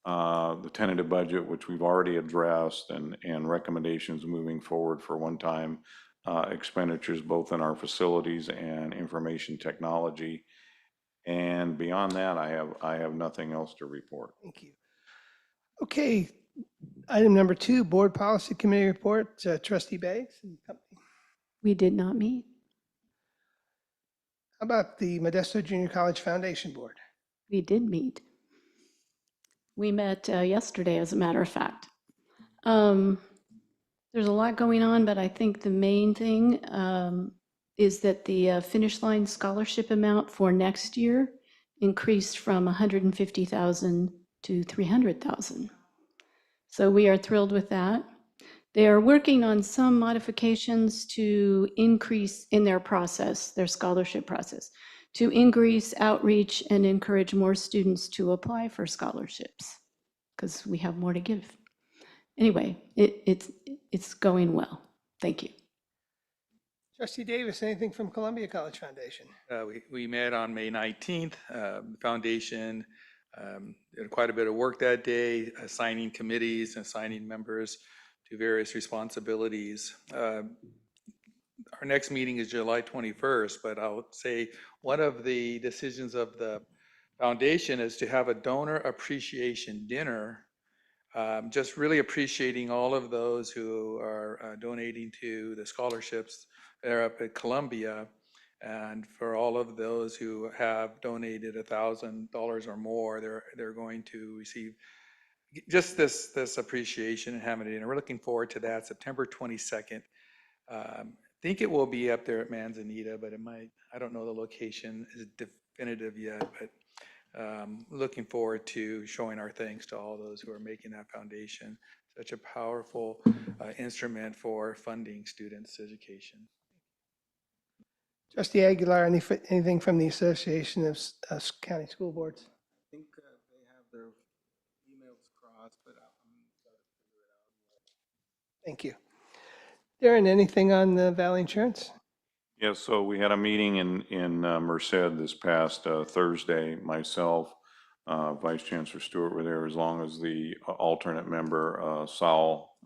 the tentative budget, which we've already addressed, and recommendations moving forward for one-time expenditures, both in our facilities and information technology. And beyond that, I have nothing else to report.
Thank you. Okay, item number 2, Board Policy Committee report, Trustee Beggs and company.
We did not meet.
How about the Modesto Junior College Foundation Board?
We did meet. We met yesterday, as a matter of fact. There's a lot going on, but I think the main thing is that the Finish Line scholarship amount for next year increased from $150,000 to $300,000. So we are thrilled with that. They are working on some modifications to increase in their process, their scholarship process, to increase outreach and encourage more students to apply for scholarships, because we have more to give. Anyway, it's going well. Thank you.
Trustee Davis, anything from Columbia College Foundation?
We met on May 19th. The foundation did quite a bit of work that day, assigning committees, assigning members to various responsibilities. Our next meeting is July 21st, but I'll say one of the decisions of the foundation is to have a donor appreciation dinner, just really appreciating all of those who are donating to the scholarships that are up at Columbia, and for all of those who have donated $1,000 or more, they're going to receive just this appreciation and having it. And we're looking forward to that, September 22nd. I think it will be up there at Manzanita, but it might, I don't know the location is definitive yet, but looking forward to showing our thanks to all those who are making that foundation such a powerful instrument for funding students' education.
Trustee Aguilar, anything from the Association of County School Boards?
I think they have their emails crossed, but I'm trying to figure it out.
Thank you. Darren, anything on the Valley Insurance?
Yeah, so we had a meeting in Merced this past Thursday. Myself, Vice Chancellor Stewart were there, as long as the alternate member, Saul.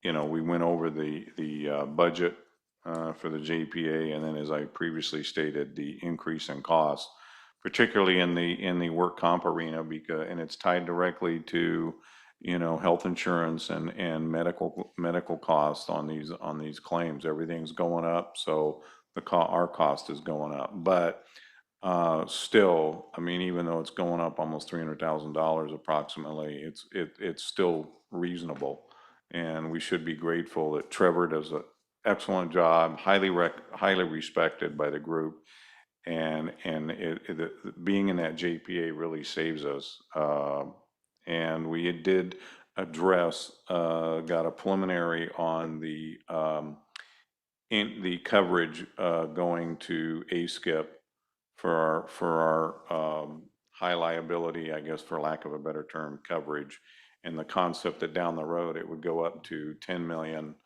You know, we went over the budget for the JPA, and then, as I previously stated, the increase in costs, particularly in the work comp arena, because, and it's tied directly to, you know, health insurance and medical costs on these claims. Everything's going up, so our cost is going up. But still, I mean, even though it's going up almost $300,000 approximately, it's still reasonable, and we should be grateful that Trevor does an excellent job, highly respected by the group, and being in that JPA really saves us. And we did address, got a preliminary on the coverage going to ASCIP for our high liability, I guess, for lack of a better term, coverage, and the concept that down the road it would go up to 10 million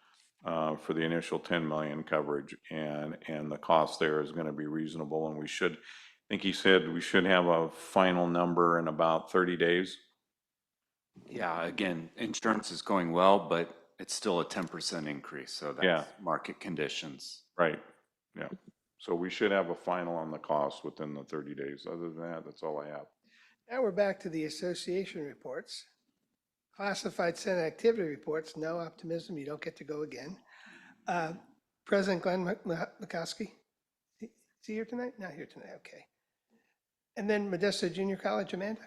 for the initial 10 million coverage, and the cost there is going to be reasonable, and we should, I think he said we should have a final number in about 30 days.
Yeah, again, insurance is going well, but it's still a 10% increase, so
Yeah.
that's market conditions.
Right, yeah. So we should have a final on the cost within the 30 days. Other than that, that's all I have.
Now we're back to the association reports. Classified Senate activity reports, no optimism, you don't get to go again. President Glenn McCoskey, is he here tonight? Not here tonight, okay. And then Modesto Junior College, Amanda?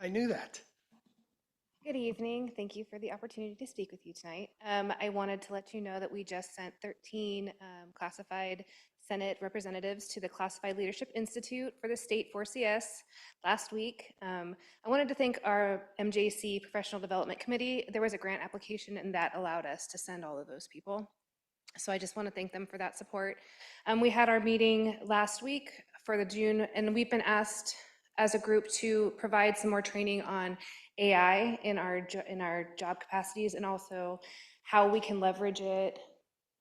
I knew that.
Good evening. Thank you for the opportunity to speak with you tonight. I wanted to let you know that we just sent 13 classified Senate representatives to the Classified Leadership Institute for the state 4CS last week. I wanted to thank our MJC Professional Development Committee. There was a grant application and that allowed us to send all of those people. So I just want to thank them for that support. We had our meeting last week for the June, and we've been asked as a group to provide some more training on AI in our job capacities, and also how we can leverage it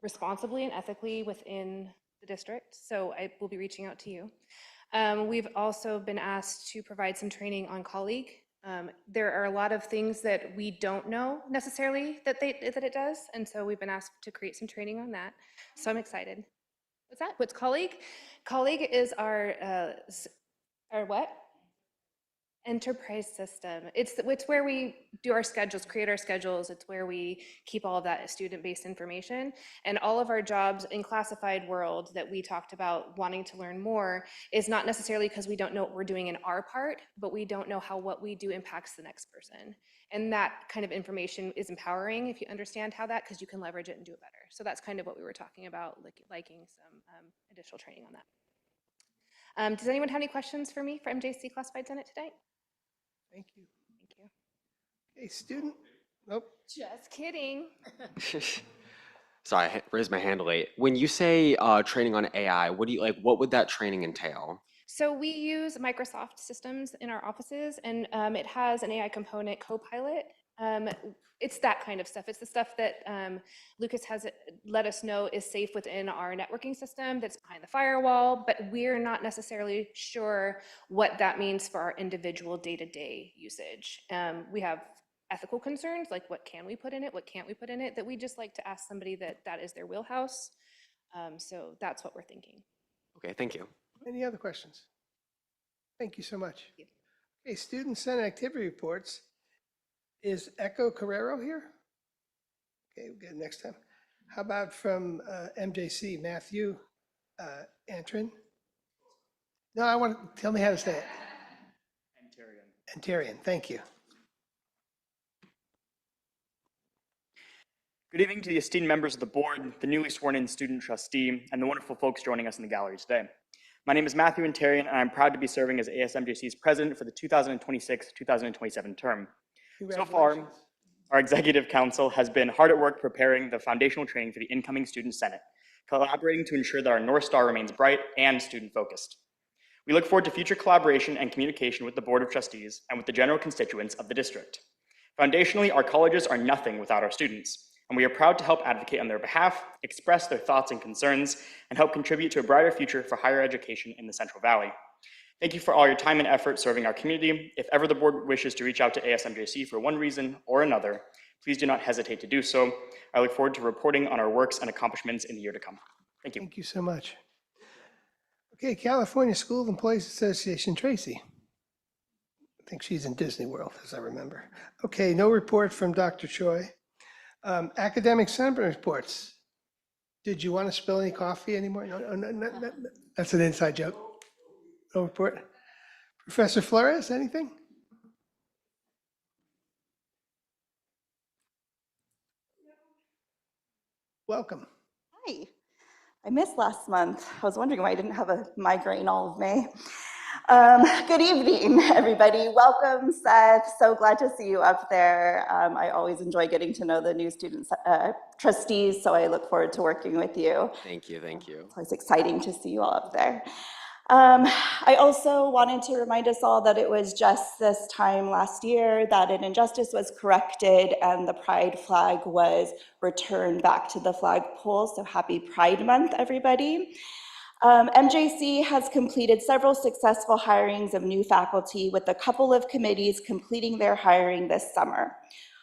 responsibly and ethically within the district. So I will be reaching out to you. We've also been asked to provide some training on colleague. There are a lot of things that we don't know necessarily that it does, and so we've been asked to create some training on that. So I'm excited. What's that? What's colleague? Colleague is our what? Enterprise system. It's where we do our schedules, create our schedules. It's where we keep all of that student-based information. And all of our jobs in classified world that we talked about wanting to learn more is not necessarily because we don't know what we're doing in our part, but we don't know how what we do impacts the next person. And that kind of information is empowering if you understand how that, because you can leverage it and do it better. So that's kind of what we were talking about, liking some additional training on that. Does anyone have any questions for me for MJC Classified Senate today?
Thank you.
Thank you.
Okay, student, nope.
Just kidding.
Sorry, I raised my hand late. When you say training on AI, what do you like? What would that training entail?
So we use Microsoft systems in our offices, and it has an AI component, Copilot. It's that kind of stuff. It's the stuff that Lucas has let us know is safe within our networking system that's behind the firewall, but we're not necessarily sure what that means for our individual day-to-day usage. We have ethical concerns, like what can we put in it, what can't we put in it, that we just like to ask somebody that is their wheelhouse. So that's what we're thinking.
Okay, thank you.
Any other questions? Thank you so much. Okay, student senate activity reports. Is Echo Carrero here? Okay, we'll get it next time. How about from MJC, Matthew Antrin? No, I want to tell me how to say it. Antarian, thank you.
Good evening to the esteemed members of the board, the newly sworn-in student trustee, and the wonderful folks joining us in the gallery today. My name is Matthew Antarian, and I'm proud to be serving as ASMJC's president for the 2026-2027 term. So far, our executive council has been hard at work preparing the foundational training for the incoming student senate, collaborating to ensure that our North Star remains bright and student-focused. We look forward to future collaboration and communication with the Board of Trustees and with the general constituents of the district. Foundationally, our colleges are nothing without our students, and we are proud to help advocate on their behalf, express their thoughts and concerns, and help contribute to a brighter future for higher education in the Central Valley. Thank you for all your time and effort serving our community. If ever the board wishes to reach out to ASMJC for one reason or another, please do not hesitate to do so. I look forward to reporting on our works and accomplishments in the year to come. Thank you.
Thank you so much. Okay, California School Employees Association, Tracy. I think she's in Disney World, as I remember. Okay, no report from Dr. Choi. Academic Senate reports. Did you want to spill any coffee anymore? No. That's an inside joke. No report. Professor Flores, anything? Welcome.
Hi. I missed last month. I was wondering why I didn't have a migraine all of May. Good evening, everybody. Welcome, Seth. So glad to see you up there. I always enjoy getting to know the new student trustees, so I look forward to working with you.
Thank you, thank you.
It's always exciting to see you all up there. I also wanted to remind us all that it was just this time last year that an injustice was corrected and the Pride flag was returned back to the flagpole. So happy Pride Month, everybody. MJC has completed several successful hirings of new faculty, with a couple of committees completing their hiring this summer.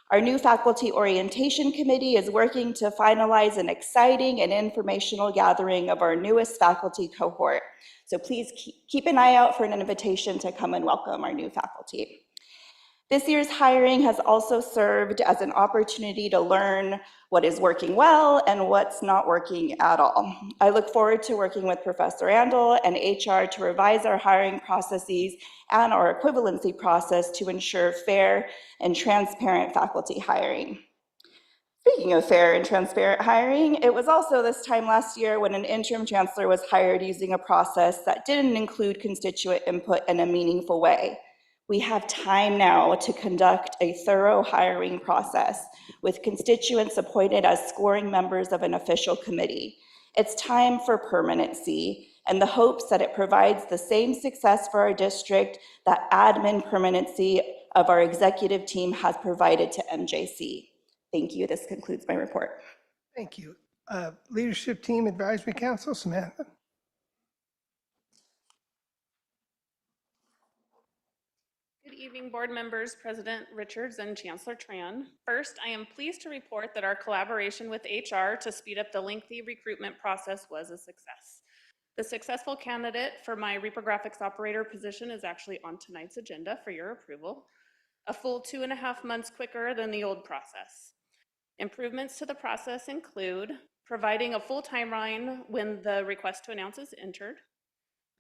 Our new faculty orientation committee is working to finalize an exciting and informational gathering of our newest faculty cohort. So please keep an eye out for an invitation to come and welcome our new faculty. This year's hiring has also served as an opportunity to learn what is working well and what's not working at all. I look forward to working with Professor Randall and HR to revise our hiring processes and our equivalency process to ensure fair and transparent faculty hiring. Speaking of fair and transparent hiring, it was also this time last year when an interim chancellor was hired using a process that didn't include constituent input in a meaningful way. We have time now to conduct a thorough hiring process with constituents appointed as scoring members of an official committee. It's time for permanency, and the hopes that it provides the same success for our district that admin permanency of our executive team has provided to MJC. Thank you. This concludes my report.
Thank you. Leadership Team Advisory Council, Samantha.
Good evening, board members, President Richards, and Chancellor Tran. First, I am pleased to report that our collaboration with HR to speed up the lengthy recruitment process was a success. The successful candidate for my reprographics operator position is actually on tonight's agenda for your approval, a full 2.5 months quicker than the old process. Improvements to the process include providing a full timeline when the request to announce is entered,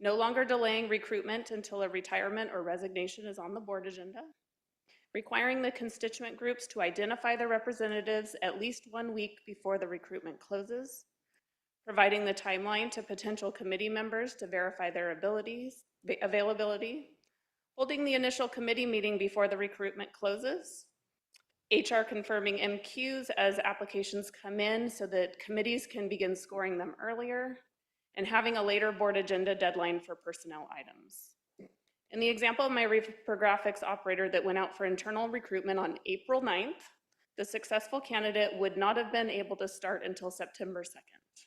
no longer delaying recruitment until a retirement or resignation is on the board agenda, requiring the constituent groups to identify their representatives at least 1 week before the recruitment closes, providing the timeline to potential committee members to verify their availability, holding the initial committee meeting before the recruitment closes, HR confirming MQs as applications come in so that committees can begin scoring them earlier, and having a later board agenda deadline for personnel items. In the example of my reprographics operator that went out for internal recruitment on April 9th, the successful candidate would not have been able to start until September 2nd.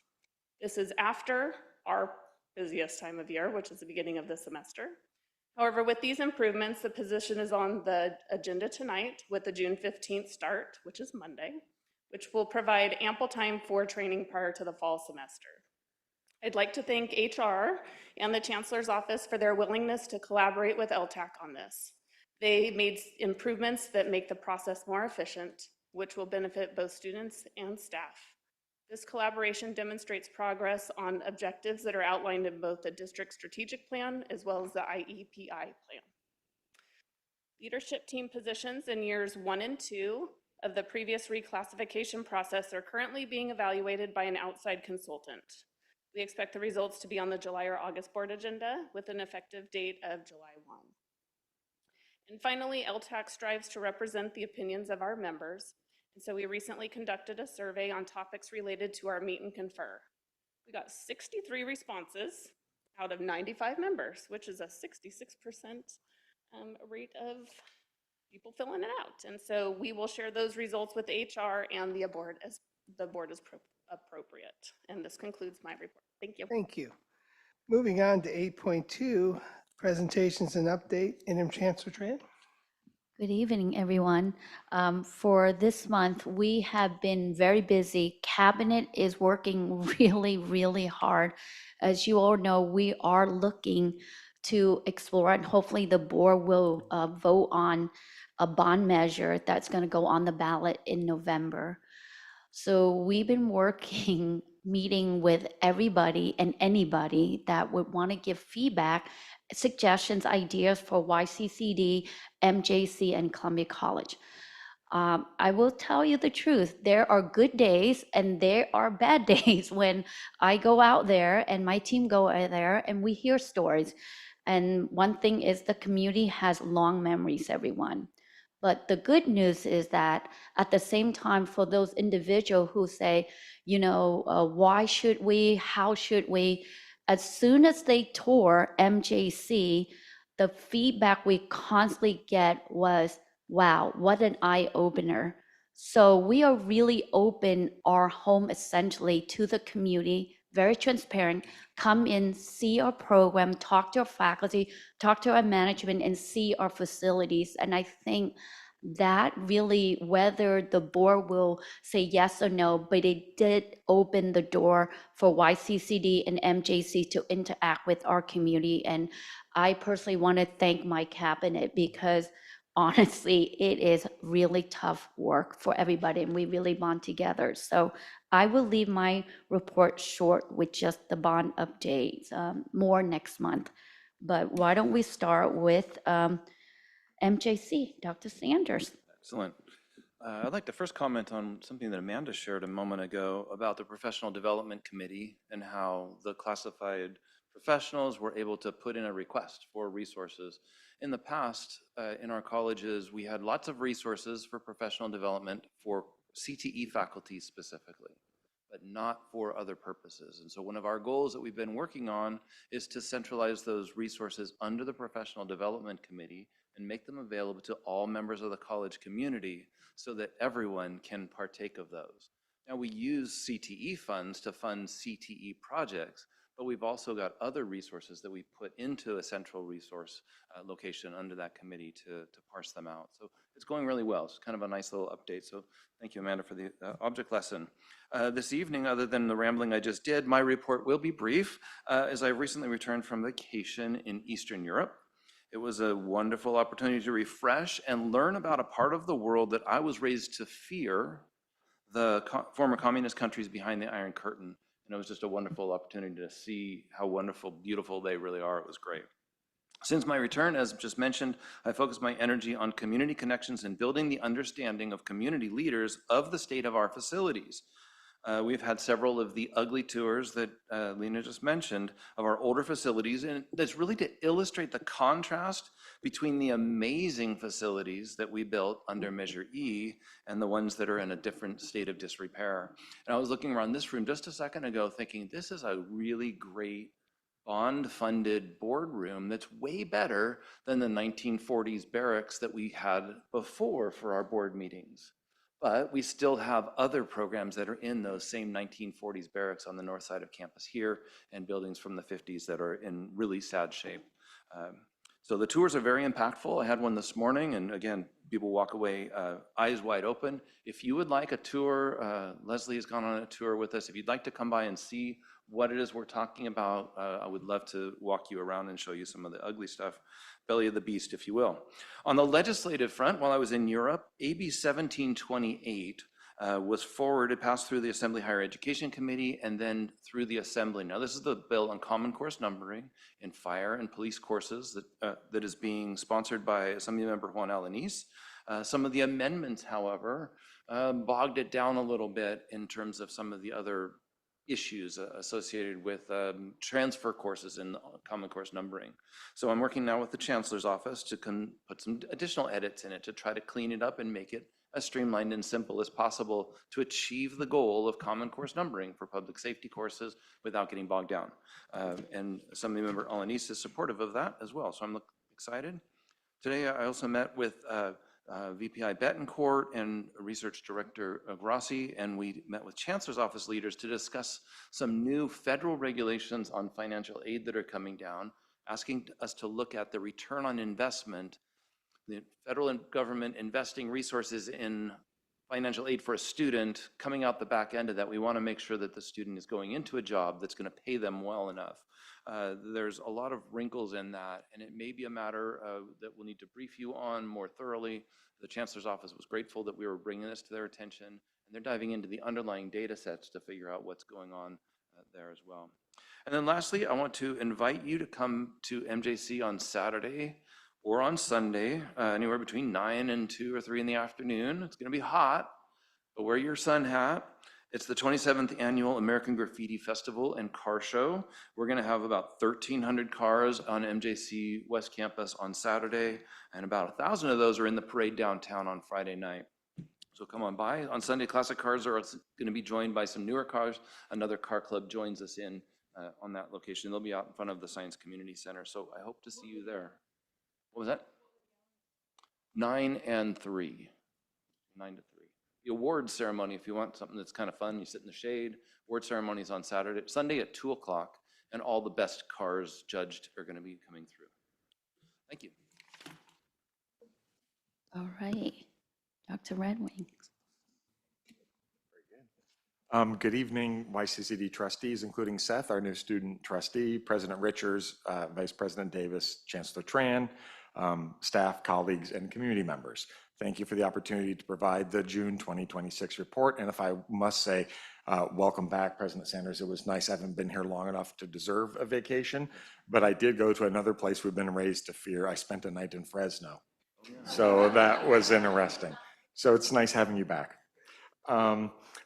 This is after our busiest time of year, which is the beginning of the semester. However, with these improvements, the position is on the agenda tonight with the June 15th start, which is Monday, which will provide ample time for training prior to the fall semester. I'd like to thank HR and the Chancellor's Office for their willingness to collaborate with LTAC on this. They made improvements that make the process more efficient, which will benefit both students and staff. This collaboration demonstrates progress on objectives that are outlined in both the district strategic plan as well as the IEPI plan. Leadership team positions in years 1 and 2 of the previous reclassification process are currently being evaluated by an outside consultant. We expect the results to be on the July or August board agenda with an effective date of July 1. And finally, LTAC strives to represent the opinions of our members. And so we recently conducted a survey on topics related to our meet and confer. We got 63 responses out of 95 members, which is a 66% rate of people filling it out. And so we will share those results with HR and the board as the board is appropriate. And this concludes my report. Thank you.
Thank you. Moving on to 8.2, presentations and update. Interim Chancellor Tran.
Good evening, everyone. For this month, we have been very busy. Cabinet is working really, really hard. As you all know, we are looking to explore, and hopefully the board will vote on a bond measure that's going to go on the ballot in November. So we've been working, meeting with everybody and anybody that would want to give feedback, suggestions, ideas for YCCD, MJC, and Columbia College. I will tell you the truth, there are good days and there are bad days when I go out there and my team go out there and we hear stories. And one thing is the community has long memories, everyone. But the good news is that at the same time, for those individuals who say, you know, why should we, how should we, as soon as they tour MJC, the feedback we constantly get was, wow, what an eye opener. So we are really open our home essentially to the community, very transparent, come in, see our program, talk to our faculty, talk to our management, and see our facilities. And I think that really, whether the board will say yes or no, but it did open the door for YCCD and MJC to interact with our community. And I personally want to thank my cabinet because honestly, it is really tough work for everybody and we really bond together. So I will leave my report short with just the bond updates, more next month. But why don't we start with MJC, Dr. Sanders.
Excellent. I'd like to first comment on something that Amanda shared a moment ago about the Professional Development Committee and how the classified professionals were able to put in a request for resources. In the past, in our colleges, we had lots of resources for professional development for CTE faculty specifically, but not for other purposes. And so one of our goals that we've been working on is to centralize those resources under the Professional Development Committee and make them available to all members of the college community so that everyone can partake of those. Now we use CTE funds to fund CTE projects, but we've also got other resources that we put into a central resource location under that committee to parse them out. So it's going really well. It's kind of a nice little update. So thank you, Amanda, for the object lesson. This evening, other than the rambling I just did, my report will be brief as I recently returned from vacation in Eastern Europe. It was a wonderful opportunity to refresh and learn about a part of the world that I was raised to fear, the former communist countries behind the Iron Curtain. And it was just a wonderful opportunity to see how wonderful, beautiful they really are. It was great. Since my return, as just mentioned, I focused my energy on community connections and building the understanding of community leaders of the state of our facilities. We've had several of the ugly tours that Lena just mentioned of our older facilities, and that's really to illustrate the contrast between the amazing facilities that we built under Measure E and the ones that are in a different state of disrepair. And I was looking around this room just a second ago thinking, this is a really great bond-funded boardroom that's way better than the 1940s barracks that we had before for our board meetings. But we still have other programs that are in those same 1940s barracks on the north side of campus here, and buildings from the 50s that are in really sad shape. So the tours are very impactful. I had one this morning, and again, people walk away eyes wide open. If you would like a tour, Leslie has gone on a tour with us. If you'd like to come by and see what it is we're talking about, I would love to walk you around and show you some of the ugly stuff. Belly of the beast, if you will. On the legislative front, while I was in Europe, AB 1728 was forwarded, passed through the Assembly Higher Education Committee, and then through the Assembly. Now, this is the bill on common course numbering in fire and police courses that is being sponsored by Assembly Member Juan Alanis. Some of the amendments, however, bogged it down a little bit in terms of some of the other issues associated with transfer courses in common course numbering. So I'm working now with the Chancellor's office to put some additional edits in it to try to clean it up and make it as streamlined and simple as possible to achieve the goal of common course numbering for public safety courses without getting bogged down. And Assembly Member Alanis is supportive of that as well, so I'm excited. Today I also met with VPI Betancourt and Research Director Grassi, and we met with Chancellor's Office leaders to discuss some new federal regulations on financial aid that are coming down, asking us to look at the return on investment, the federal government investing resources in financial aid for a student. Coming out the back end of that, we want to make sure that the student is going into a job that's going to pay them well enough. There's a lot of wrinkles in that, and it may be a matter that we'll need to brief you on more thoroughly. The Chancellor's Office was grateful that we were bringing this to their attention, and they're diving into the underlying data sets to figure out what's going on there as well. And then lastly, I want to invite you to come to MJC on Saturday or on Sunday, anywhere between 9 and 2 or 3 in the afternoon. It's going to be hot, but wear your sun hat. It's the 27th Annual American Graffiti Festival and Car Show. We're going to have about 1,300 cars on MJC West Campus on Saturday, and about 1,000 of those are in the parade downtown on Friday night. So come on by. On Sunday, classic cars are going to be joined by some newer cars. Another car club joins us in on that location. They'll be out in front of the Science Community Center, so I hope to see you there. What was that? 9 and 3. 9 to 3. The awards ceremony, if you want something that's kind of fun, you sit in the shade. Award ceremony is on Sunday at 2 o'clock, and all the best cars judged are going to be coming through. Thank you.
All right, Dr. Redwing.
Good evening, YCCD trustees, including Seth, our new student trustee, President Richards, Vice President Davis, Chancellor Tran, staff, colleagues, and community members. Thank you for the opportunity to provide the June 2026 report. And if I must say, welcome back, President Sanders. It was nice. I haven't been here long enough to deserve a vacation, but I did go to another place we've been raised to fear. I spent a night in Fresno. So that was interesting. So it's nice having you back.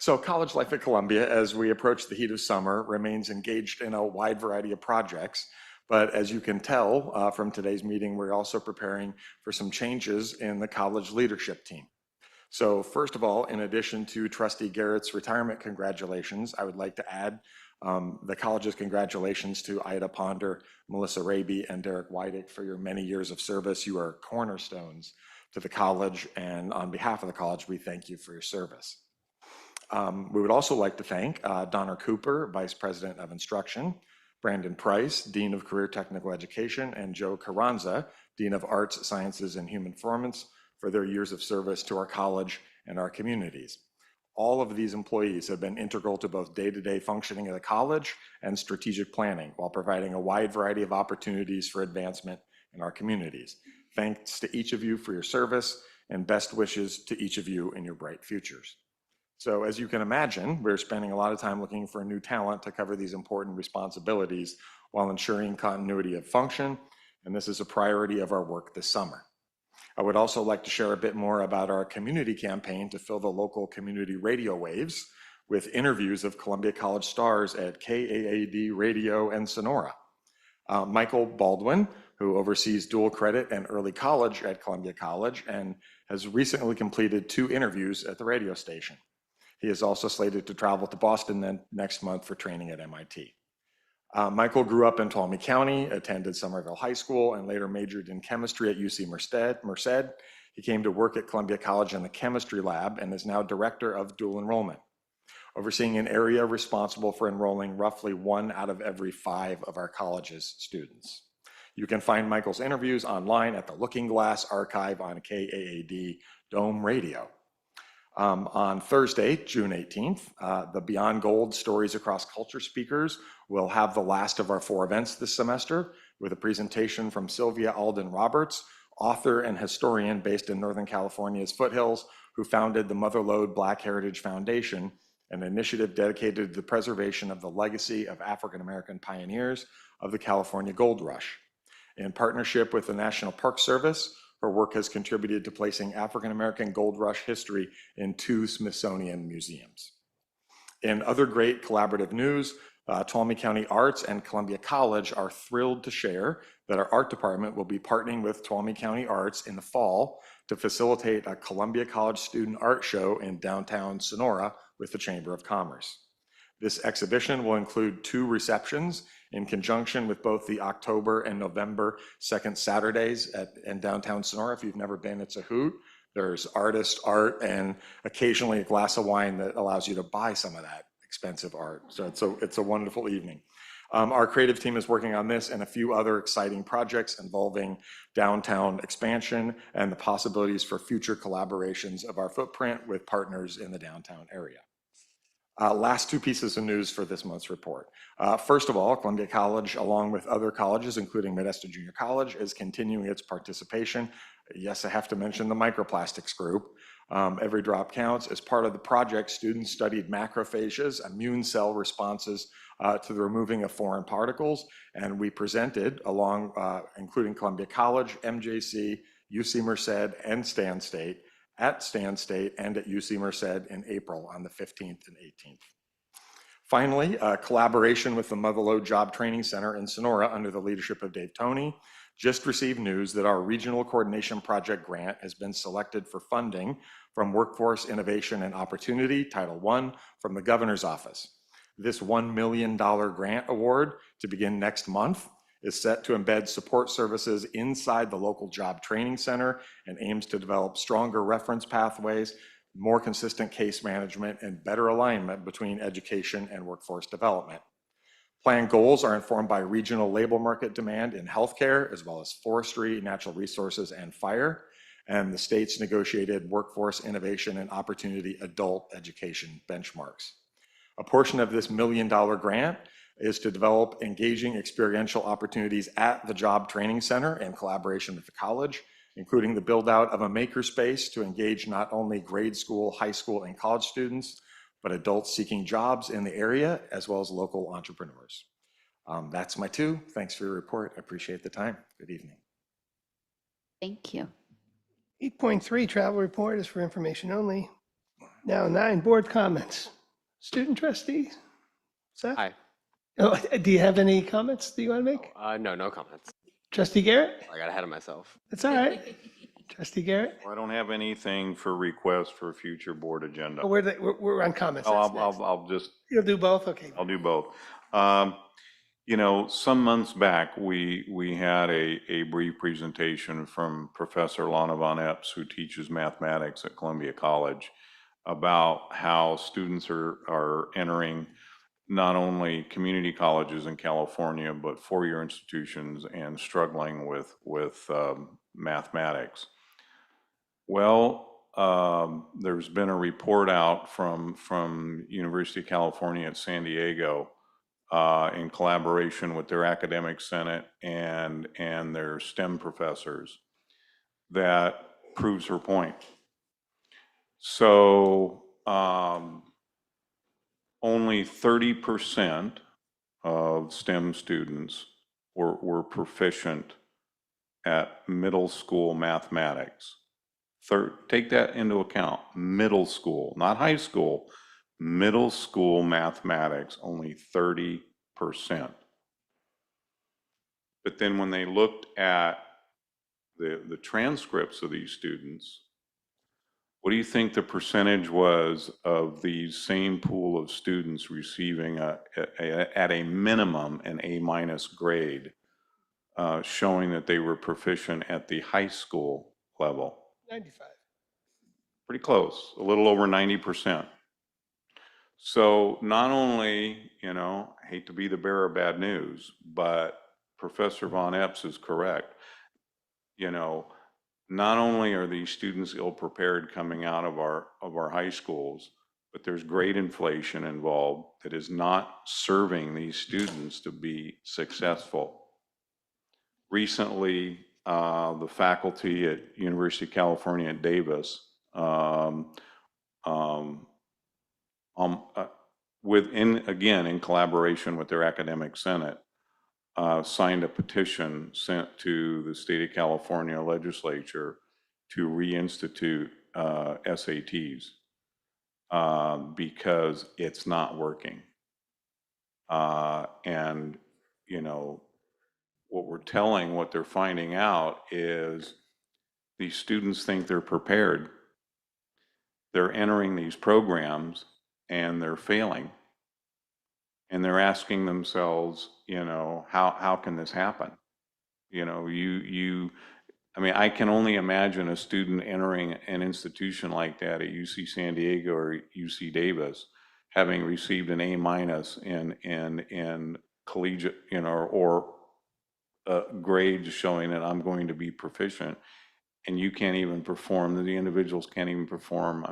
So college life at Columbia, as we approach the heat of summer, remains engaged in a wide variety of projects. But as you can tell from today's meeting, we're also preparing for some changes in the college leadership team. So first of all, in addition to Trustee Garrett's retirement congratulations, I would like to add the college's congratulations to Ida Ponder, Melissa Raby, and Derek Wydick for your many years of service. You are cornerstones to the college, and on behalf of the college, we thank you for your service. We would also like to thank Donner Cooper, Vice President of Instruction, Brandon Price, Dean of Career Technical Education, and Joe Carranza, Dean of Arts, Sciences, and Human Performance, for their years of service to our college and our communities. All of these employees have been integral to both day-to-day functioning of the college and strategic planning, while providing a wide variety of opportunities for advancement in our communities. Thanks to each of you for your service, and best wishes to each of you in your bright futures. So as you can imagine, we're spending a lot of time looking for new talent to cover these important responsibilities while ensuring continuity of function, and this is a priority of our work this summer. I would also like to share a bit more about our community campaign to fill the local community radio waves with interviews of Columbia College stars at KAAD Radio and Sonora. Michael Baldwin who oversees dual credit and early college at Columbia College and has recently completed 2 interviews at the radio station. He is also slated to travel to Boston next month for training at MIT. Michael grew up in Tuolumne County, attended Somerville High School, and later majored in chemistry at UC Merced. He came to work at Columbia College in the chemistry lab and is now director of dual enrollment, overseeing an area responsible for enrolling roughly 1 out of every 5 of our college's students. You can find Michael's interviews online at the Looking Glass archive on KAAD Dome Radio. On Thursday, June 18th, the Beyond Gold Stories Across Culture speakers will have the last of our 4 events this semester with a presentation from Sylvia Alden Roberts, author and historian based in Northern California's foothills, who founded the Mother Lode Black Heritage Foundation, an initiative dedicated to the preservation of the legacy of African American pioneers of the California Gold Rush. In partnership with the National Park Service, her work has contributed to placing African American Gold Rush history in 2 Smithsonian museums. In other great collaborative news, Tuolumne County Arts and Columbia College are thrilled to share that our art department will be partnering with Tuolumne County Arts in the fall to facilitate a Columbia College student art show in downtown Sonora with the Chamber of Commerce. This exhibition will include 2 receptions in conjunction with both the October and November 2nd Saturdays in downtown Sonora. If you've never been, it's a hoot. There's artist art and occasionally a glass of wine that allows you to buy some of that expensive art. So it's a wonderful evening. Our creative team is working on this and a few other exciting projects involving downtown expansion and the possibilities for future collaborations of our footprint with partners in the downtown area. Last 2 pieces of news for this month's report. First of all, Columbia College, along with other colleges, including Modesto Junior College, is continuing its participation. Yes, I have to mention the microplastics group. Every drop counts. As part of the project, students studied macrophages, immune cell responses to the removing of foreign particles, and we presented, including Columbia College, MJC, UC Merced, and Stan State, at Stan State and at UC Merced in April on the 15th and 18th. Finally, a collaboration with the Mother Lode Job Training Center in Sonora under the leadership of Dave Toney just received news that our Regional Coordination Project grant has been selected for funding from Workforce Innovation and Opportunity, Title I, from the Governor's Office. This $1 million grant award, to begin next month, is set to embed support services inside the local job training center and aims to develop stronger reference pathways, more consistent case management, and better alignment between education and workforce development. Plan goals are informed by regional labor market demand in healthcare, as well as forestry, natural resources, and fire, and the state's negotiated Workforce Innovation and Opportunity adult education benchmarks. A portion of this $1 million grant is to develop engaging experiential opportunities at the Job Training Center in collaboration with the college, including the build out of a makerspace to engage not only grade school, high school, and college students, but adults seeking jobs in the area, as well as local entrepreneurs. That's my 2. Thanks for your report. I appreciate the time. Good evening.
Thank you.
8.3 travel report is for information only. Now 9 board comments. Student trustees? Seth?
Hi.
Oh, do you have any comments that you want to make?
No comments.
Trustee Garrett?
I got ahead of myself.
That's all right. Trustee Garrett?
I don't have anything for requests for future board agenda.
Oh, we're on comments. That's next.
I'll just.
You'll do both? Okay.
I'll do both. Some months back, we had a brief presentation from Professor Lana Von Epps, who teaches mathematics at Columbia College, about how students are entering not only community colleges in California, but 4-year institutions and struggling with mathematics. Well, there's been a report out from University of California at San Diego in collaboration with their academic senate and their STEM professors that proves her point. So only 30% of STEM students were proficient at middle school mathematics. Take that into account. Middle school, not high school, middle school mathematics, only 30%. But then when they looked at the transcripts of these students, what do you think the percentage was of these same pool of students receiving at a minimum an A- grade, showing that they were proficient at the high school level?
95.
Pretty close, a little over 90%. So not only, I hate to be the bearer of bad news, but Professor Von Epps is correct. Not only are these students ill-prepared coming out of our high schools, but there's grade inflation involved that is not serving these students to be successful. Recently, the faculty at University of California at Davis, again, in collaboration with their academic senate, signed a petition sent to the state of California legislature to reinstitute SATs because it's not working. And, what they're finding out is these students think they're prepared. They're entering these programs and they're failing. And they're asking themselves, how can this happen? I can only imagine a student entering an institution like that at UC San Diego or UC Davis, having received an A- in collegiate, or grades showing that I'm going to be proficient, and you can't even perform, the individuals can't even perform.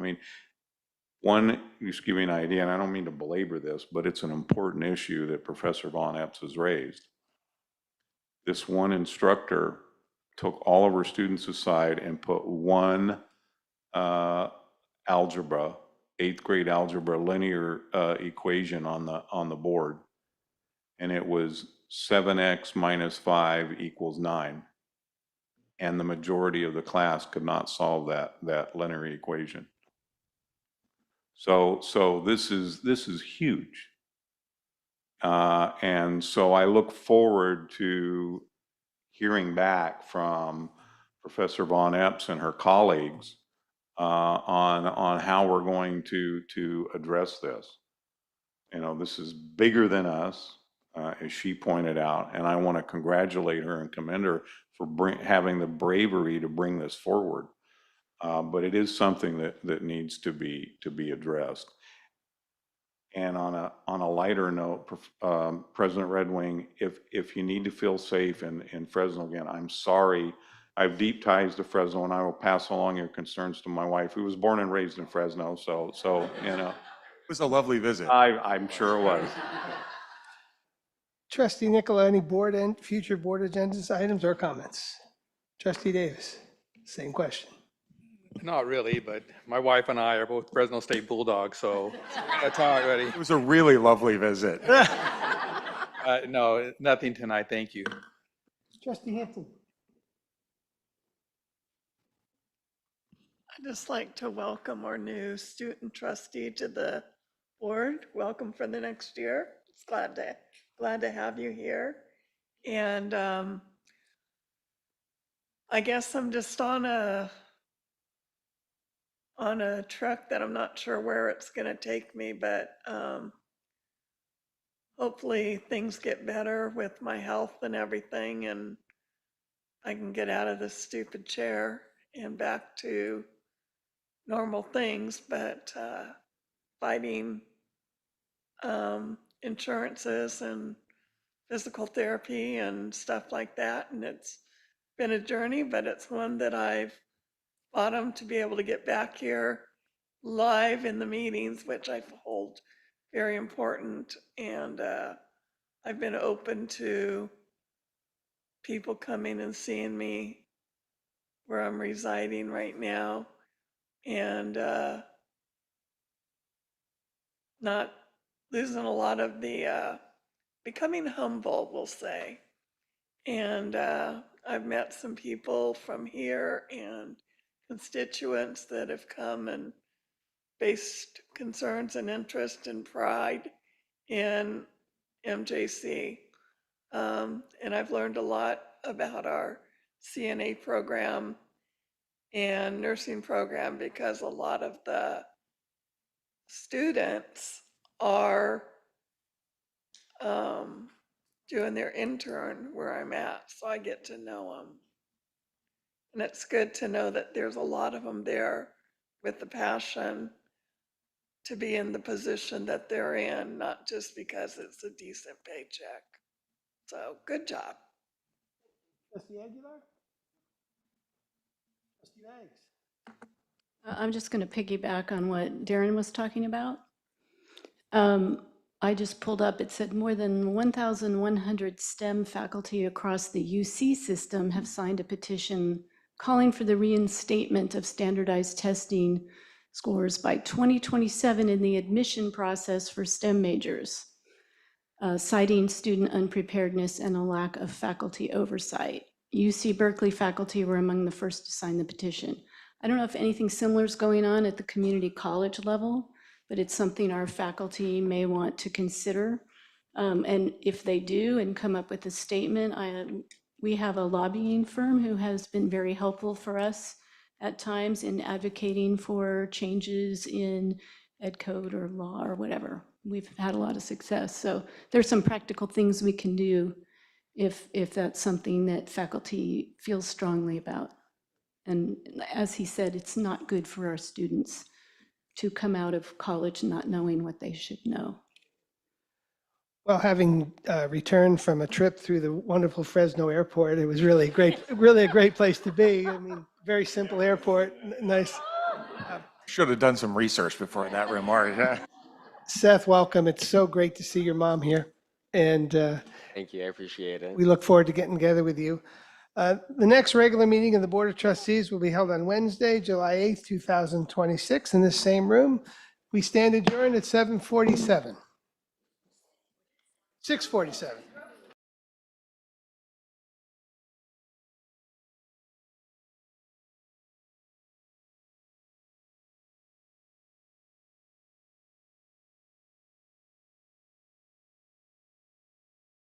Just give me an idea, and I don't mean to belabor this, but it's an important issue that Professor Von Epps has raised. This one instructor took all of her students aside and put one algebra, 8th grade algebra linear equation on the board, and it was 7x minus 5 equals 9. And the majority of the class could not solve that linear equation. So this is huge. And so I look forward to hearing back from Professor Von Epps and her colleagues on how we're going to address this. This is bigger than us, as she pointed out, and I want to congratulate her and commend her for having the bravery to bring this forward. But it is something that needs to be addressed. And on a lighter note, President Red Wing, if you need to feel safe in Fresno again, I'm sorry. I have deep ties to Fresno, and I will pass along your concerns to my wife, who was born and raised in Fresno. So
It was a lovely visit.
I'm sure it was.
Trustee Nicola, any board and future board agendas, items, or comments? Trustee Davis, same question.
Not really, but my wife and I are both Fresno State Bulldogs, so that's already.
It was a really lovely visit.
No, nothing tonight, thank you.
Trustee Hampton.
I'd just like to welcome our new student trustee to the board. Welcome for the next year. It's glad to have you here. And I guess I'm just on a truck that I'm not sure where it's going to take me, but hopefully things get better with my health and everything, and I can get out of this stupid chair and back to normal things. But fighting insurances and physical therapy and stuff like that, and it's been a journey, but it's one that I've bottom to be able to get back here live in the meetings, which I hold very important. And I've been open to people coming and seeing me where I'm residing right now, and not losing a lot of the becoming humble, we'll say. And I've met some people from here and constituents that have come and based concerns and interest and pride in MJC. And I've learned a lot about our CNA program and nursing program because a lot of the students are doing their intern where I'm at, so I get to know them. And it's good to know that there's a lot of them there with the passion to be in the position that they're in, not just because it's a decent paycheck. So good job.
Trustee Aguilar? Trustee Banks?
I'm just going to piggyback on what Darren was talking about. I just pulled up, it said more than 1,100 STEM faculty across the UC system have signed a petition calling for the reinstatement of standardized testing scores by 2027 in the admission process for STEM majors, citing student unpreparedness and a lack of faculty oversight. UC Berkeley faculty were among the first to sign the petition. I don't know if anything similar is going on at the community college level, but it's something our faculty may want to consider. And if they do and come up with a statement, we have a lobbying firm who has been very helpful for us at times in advocating for changes in ed code or law or whatever. We've had a lot of success. So there's some practical things we can do if that's something that faculty feels strongly about. And as he said, it's not good for our students to come out of college not knowing what they should know.
Well, having returned from a trip through the wonderful Fresno airport, it was really a great place to be. I mean, very simple airport, nice.
Should have done some research before that remark. Yeah.
Seth, welcome. It's so great to see your mom here. And
Thank you, I appreciate it.
we look forward to getting together with you. The next regular meeting of the Board of Trustees will be held on Wednesday, July 8th, 2026, in this same room. We stand adjourned at 7:47. 6:47.